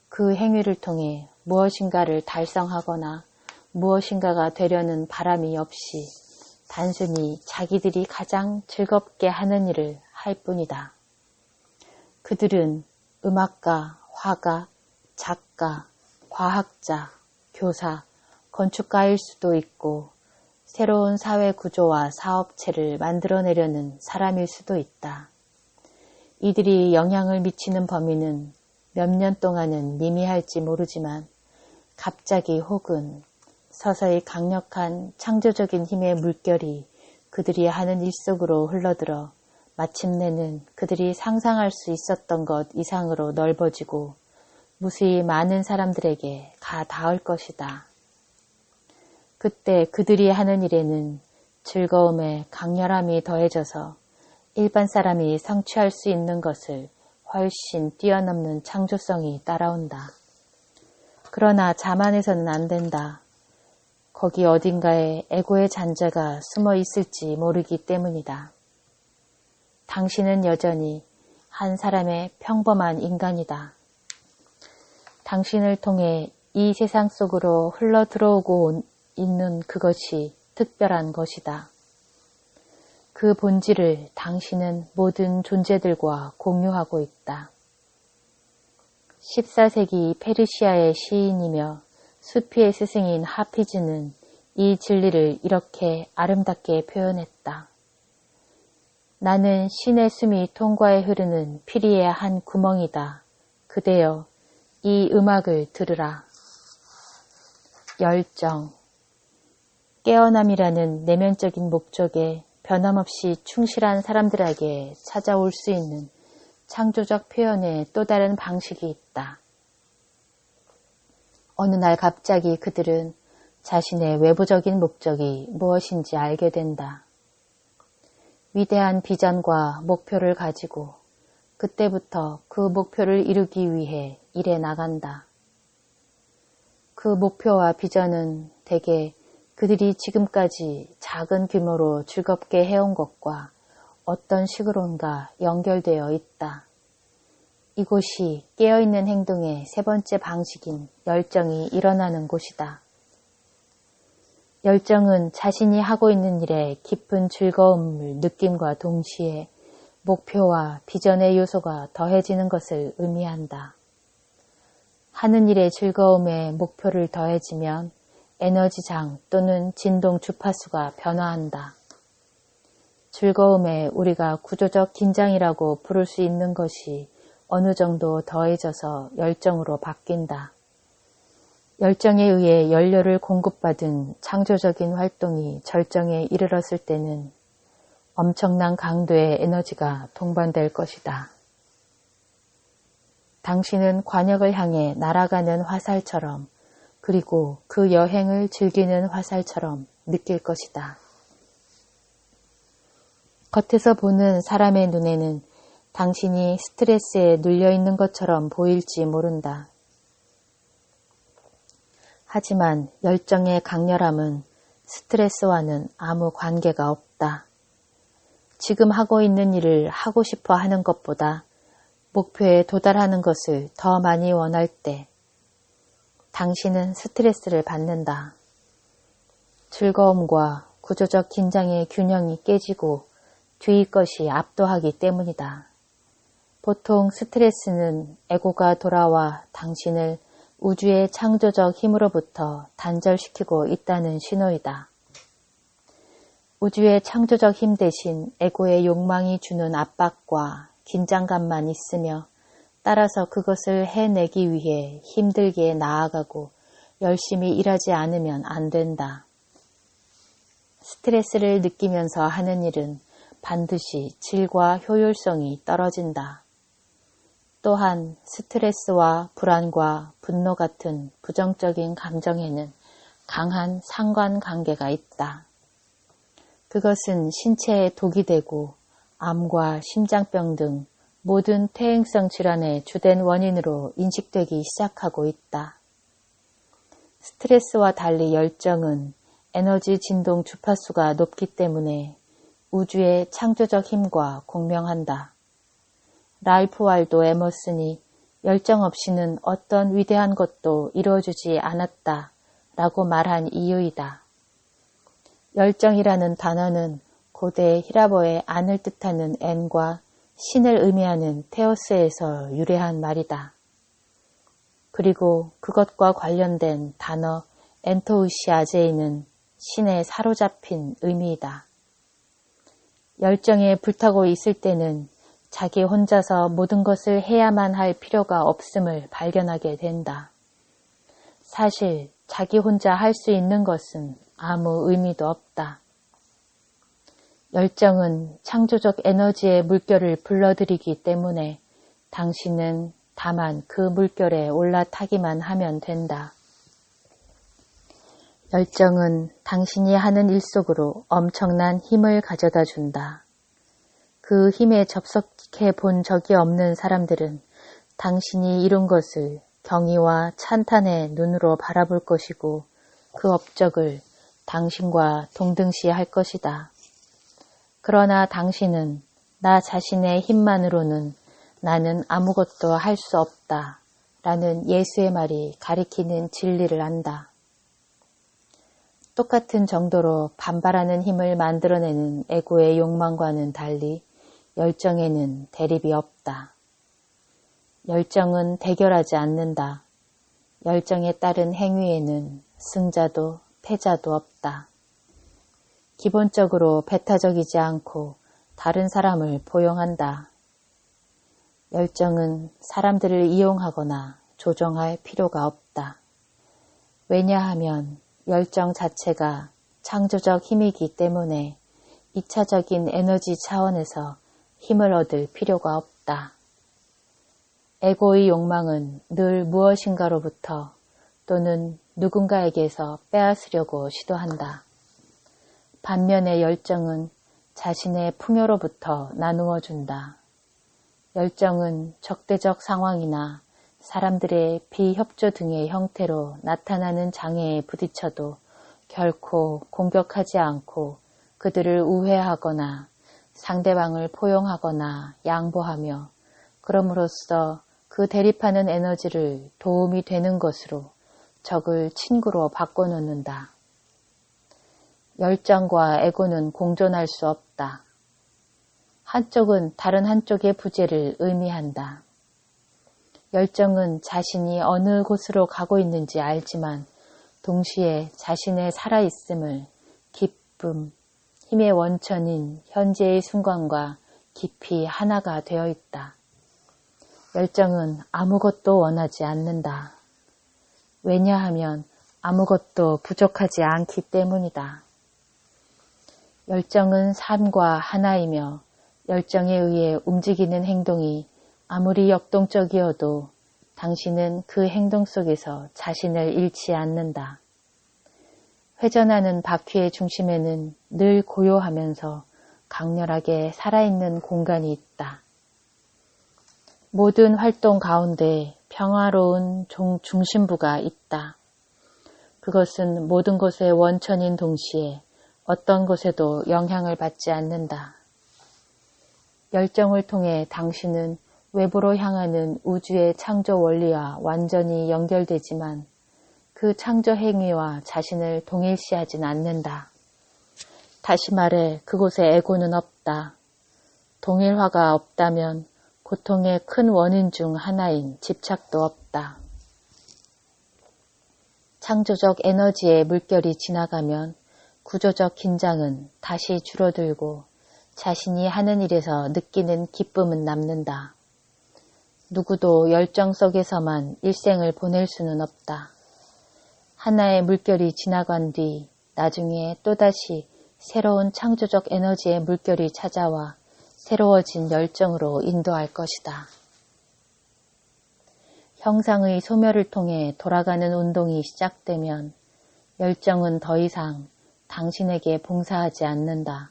그 행위를 통해 무엇인가를 달성하거나 무엇인가가 되려는 바람이 없이 단순히 자기들이 가장 즐겁게 하는 일을 할 뿐이다. 그들은 음악가, 화가, 작가, 과학자, 교사, 건축가일 수도 있고 새로운 사회 구조와 사업체를 만들어내려는 사람일 수도 있다. 이들이 영향을 미치는 범위는 몇 년 동안은 미미할지 모르지만 갑자기 혹은 서서히 강력한 창조적인 힘의 물결이 그들이 하는 일 속으로 흘러들어 마침내는 그들이 상상할 수 있었던 것 이상으로 넓어지고 무수히 많은 사람들에게 가 닿을 것이다. 그때 그들이 하는 일에는 즐거움의 강렬함이 더해져서 일반 사람이 성취할 수 있는 것을 훨씬 뛰어넘는 창조성이 따라온다. 그러나 자만해서는 안 된다. 거기 어딘가에 에고의 잔재가 숨어 있을지 모르기 때문이다. 당신은 여전히 한 사람의 평범한 인간이다. 당신을 통해 이 세상 속으로 흘러 들어오고 있는 그것이 특별한 것이다. 그 본질을 당신은 모든 존재들과 공유하고 있다. 14세기 페르시아의 시인이며 수피의 스승인 하피즈는 이 진리를 이렇게 아름답게 표현했다. 나는 신의 숨이 통과해 흐르는 피리의 한 구멍이다. 그대여, 이 음악을 들으라. 열정, 깨어남이라는 내면적인 목적에 변함없이 충실한 사람들에게 찾아올 수 있는 창조적 표현의 또 다른 방식이 있다. 어느 날 갑자기 그들은 자신의 외부적인 목적이 무엇인지 알게 된다. 위대한 비전과 목표를 가지고 그때부터 그 목표를 이루기 위해 일해 나간다. 그 목표와 비전은 대개 그들이 지금까지 작은 규모로 즐겁게 해온 것과 어떤 식으론가 연결되어 있다. 이곳이 깨어있는 행동의 세 번째 방식인 열정이 일어나는 곳이다. 열정은 자신이 하고 있는 일에 깊은 즐거움을 느낌과 동시에 목표와 비전의 요소가 더해지는 것을 의미한다. 하는 일의 즐거움에 목표를 더해지면 에너지장 또는 진동 주파수가 변화한다. 즐거움에 우리가 구조적 긴장이라고 부를 수 있는 것이 어느 정도 더해져서 열정으로 바뀐다. 열정에 의해 연료를 공급받은 창조적인 활동이 절정에 이르렀을 때는 엄청난 강도의 에너지가 동반될 것이다. 당신은 관역을 향해 날아가는 화살처럼 그리고 그 여행을 즐기는 화살처럼 느낄 것이다. 겉에서 보는 사람의 눈에는 당신이 스트레스에 눌려있는 것처럼 보일지 모른다. 하지만 열정의 강렬함은 스트레스와는 아무 관계가 없다. 지금 하고 있는 일을 하고 싶어 하는 것보다 목표에 도달하는 것을 더 많이 원할 때 당신은 스트레스를 받는다. 즐거움과 구조적 긴장의 균형이 깨지고 뒤의 것이 압도하기 때문이다. 보통 스트레스는 에고가 돌아와 당신을 우주의 창조적 힘으로부터 단절시키고 있다는 신호이다. 우주의 창조적 힘 대신 에고의 욕망이 주는 압박과 긴장감만 있으며 따라서 그것을 해내기 위해 힘들게 나아가고 열심히 일하지 않으면 안 된다. 스트레스를 느끼면서 하는 일은 반드시 질과 효율성이 떨어진다. 또한 스트레스와 불안과 분노 같은 부정적인 감정에는 강한 상관관계가 있다. 그것은 신체에 독이 되고 암과 심장병 등 모든 퇴행성 질환의 주된 원인으로 인식되기 시작하고 있다. 스트레스와 달리 열정은 에너지 진동 주파수가 높기 때문에 우주의 창조적 힘과 공명한다. 랄프 waldo 에머슨이 열정 없이는 어떤 위대한 것도 이루어지지 않았다 라고 말한 이유이다. 열정이라는 단어는 고대 히라보의 안을 뜻하는 엔과 신을 의미하는 테오스에서 유래한 말이다. 그리고 그것과 관련된 단어 엔토우시아제이는 신에 사로잡힌 의미이다. 열정에 불타고 있을 때는 자기 혼자서 모든 것을 해야만 할 필요가 없음을 발견하게 된다. 사실 자기 혼자 할 수 있는 것은 아무 의미도 없다. 열정은 창조적 에너지의 물결을 불러들이기 때문에 당신은 다만 그 물결에 올라타기만 하면 된다. 열정은 당신이 하는 일 속으로 엄청난 힘을 가져다 준다. 그 힘에 접속해 본 적이 없는 사람들은 당신이 이룬 것을 경의와 찬탄의 눈으로 바라볼 것이고 그 업적을 당신과 동등시할 것이다. 그러나 당신은 나 자신의 힘만으로는 나는 아무것도 할 수 없다 라는 예수의 말이 가리키는 진리를 안다. 똑같은 정도로 반발하는 힘을 만들어내는 에고의 욕망과는 달리 열정에는 대립이 없다. 열정은 대결하지 않는다. 열정에 따른 행위에는 승자도 패자도 없다. 기본적으로 배타적이지 않고 다른 사람을 포용한다. 열정은 사람들을 이용하거나 조정할 필요가 없다. 왜냐하면 열정 자체가 창조적 힘이기 때문에 2차적인 에너지 차원에서 힘을 얻을 필요가 없다. 에고의 욕망은 늘 무엇인가로부터 또는 누군가에게서 빼앗으려고 시도한다. 반면에 열정은 자신의 풍요로부터 나누어 준다. 열정은 적대적 상황이나 사람들의 비협조 등의 형태로 나타나는 장애에 부딪혀도 결코 공격하지 않고 그들을 우회하거나 상대방을 포용하거나 양보하며 그럼으로써 그 대립하는 에너지를 도움이 되는 것으로 적을 친구로 바꿔놓는다. 열정과 에고는 공존할 수 없다. 한쪽은 다른 한쪽의 부재를 의미한다. 열정은 자신이 어느 곳으로 가고 있는지 알지만 동시에 자신의 살아있음을 기쁨, 힘의 원천인 현재의 순간과 깊이 하나가 되어 있다. 열정은 아무것도 원하지 않는다. 왜냐하면 아무것도 부족하지 않기 때문이다. 열정은 삶과 하나이며 열정에 의해 움직이는 행동이 아무리 역동적이어도 당신은 그 행동 속에서 자신을 잃지 않는다. 회전하는 바퀴의 중심에는 늘 고요하면서 강렬하게 살아있는 공간이 있다. 모든 활동 가운데 평화로운 중심부가 있다. 그것은 모든 것의 원천인 동시에 어떤 것에도 영향을 받지 않는다. 열정을 통해 당신은 외부로 향하는 우주의 창조 원리와 완전히 연결되지만 그 창조 행위와 자신을 동일시하진 않는다. 다시 말해 그곳에 에고는 없다. 동일화가 없다면 고통의 큰 원인 중 하나인 집착도 없다. 창조적 에너지의 물결이 지나가면 구조적 긴장은 다시 줄어들고 자신이 하는 일에서 느끼는 기쁨은 남는다. 누구도 열정 속에서만 일생을 보낼 수는 없다. 하나의 물결이 지나간 뒤 나중에 또다시 새로운 창조적 에너지의 물결이 찾아와 새로워진 열정으로 인도할 것이다. 형상의 소멸을 통해 돌아가는 운동이 시작되면 열정은 더 이상 당신에게 봉사하지 않는다.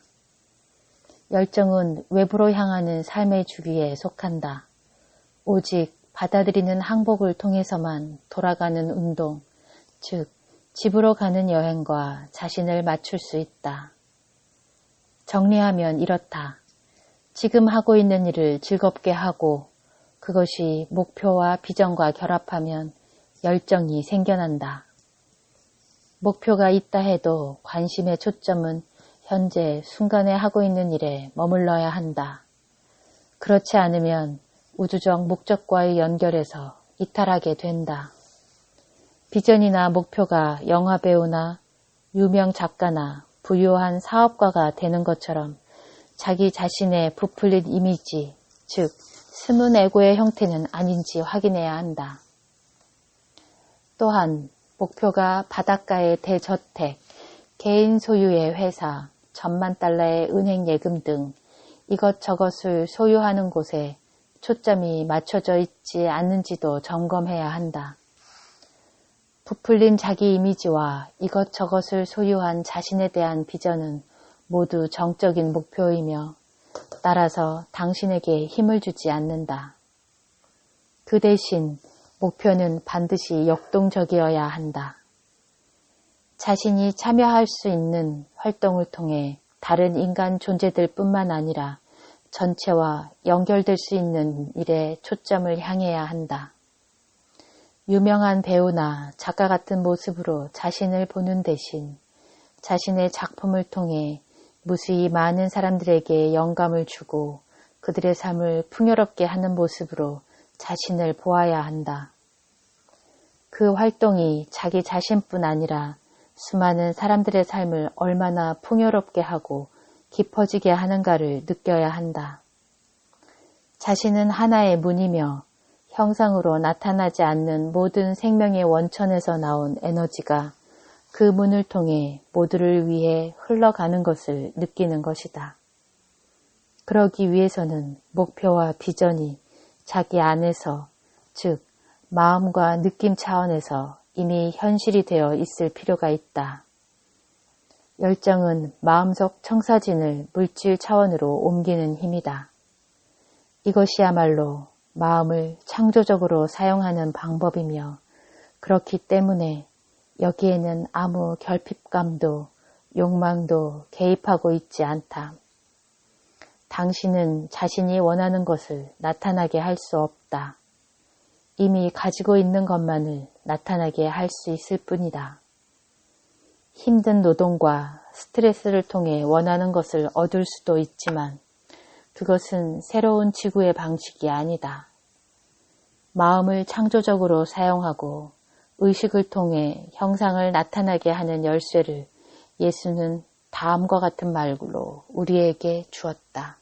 열정은 외부로 향하는 삶의 주기에 속한다. 오직 받아들이는 항복을 통해서만 돌아가는 운동, 즉 집으로 가는 여행과 자신을 맞출 수 있다. 정리하면 이렇다. 지금 하고 있는 일을 즐겁게 하고 그것이 목표와 비전과 결합하면 열정이 생겨난다. 목표가 있다 해도 관심의 초점은 현재 순간에 하고 있는 일에 머물러야 한다. 그렇지 않으면 우주적 목적과의 연결에서 이탈하게 된다. 비전이나 목표가 영화배우나 유명 작가나 부유한 사업가가 되는 것처럼 자기 자신의 부풀린 이미지, 즉 숨은 에고의 형태는 아닌지 확인해야 한다. 또한 목표가 바닷가의 대저택, 개인 소유의 회사, 1,000만 달러의 은행 예금 등 이것저것을 소유하는 곳에 초점이 맞춰져 있지 않는지도 점검해야 한다. 부풀린 자기 이미지와 이것저것을 소유한 자신에 대한 비전은 모두 정적인 목표이며 따라서 당신에게 힘을 주지 않는다. 그 대신 목표는 반드시 역동적이어야 한다. 자신이 참여할 수 있는 활동을 통해 다른 인간 존재들 뿐만 아니라 전체와 연결될 수 있는 일에 초점을 향해야 한다. 유명한 배우나 작가 같은 모습으로 자신을 보는 대신 자신의 작품을 통해 무수히 많은 사람들에게 영감을 주고 그들의 삶을 풍요롭게 하는 모습으로 자신을 보아야 한다. 그 활동이 자기 자신뿐 아니라 수많은 사람들의 삶을 얼마나 풍요롭게 하고 깊어지게 하는가를 느껴야 한다. 자신은 하나의 문이며 형상으로 나타나지 않는 모든 생명의 원천에서 나온 에너지가 그 문을 통해 모두를 위해 흘러가는 것을 느끼는 것이다. 그러기 위해서는 목표와 비전이 자기 안에서, 즉 마음과 느낌 차원에서 이미 현실이 되어 있을 필요가 있다. 열정은 마음속 청사진을 물질 차원으로 옮기는 힘이다. 이것이야말로 마음을 창조적으로 사용하는 방법이며 그렇기 때문에 여기에는 아무 결핍감도 욕망도 개입하고 있지 않다. 당신은 자신이 원하는 것을 나타나게 할 수 없다. 이미 가지고 있는 것만을 나타나게 할 수 있을 뿐이다. 힘든 노동과 스트레스를 통해 원하는 것을 얻을 수도 있지만 그것은 새로운 지구의 방식이 아니다. 마음을 창조적으로 사용하고 의식을 통해 형상을 나타나게 하는 열쇠를 예수는 다음과 같은 말로 우리에게 주었다.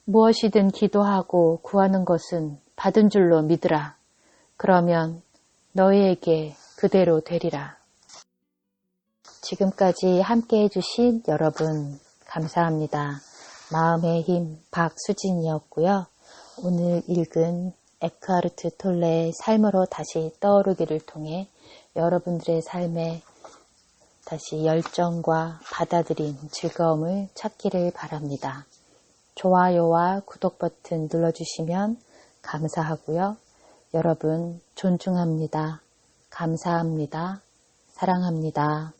무엇이든 기도하고 구하는 것은 받은 줄로 믿으라. 그러면 너희에게 그대로 되리라. 지금까지 함께 해주신 여러분 감사합니다. 마음의 힘 박수진이었고요. 오늘 읽은 에크하르트 톨레의 삶으로 다시 떠오르기를 통해 여러분들의 삶에 다시 열정과 받아들인 즐거움을 찾기를 바랍니다. 좋아요와 구독 버튼 눌러주시면 감사하고요. 여러분 존중합니다. 감사합니다. 사랑합니다.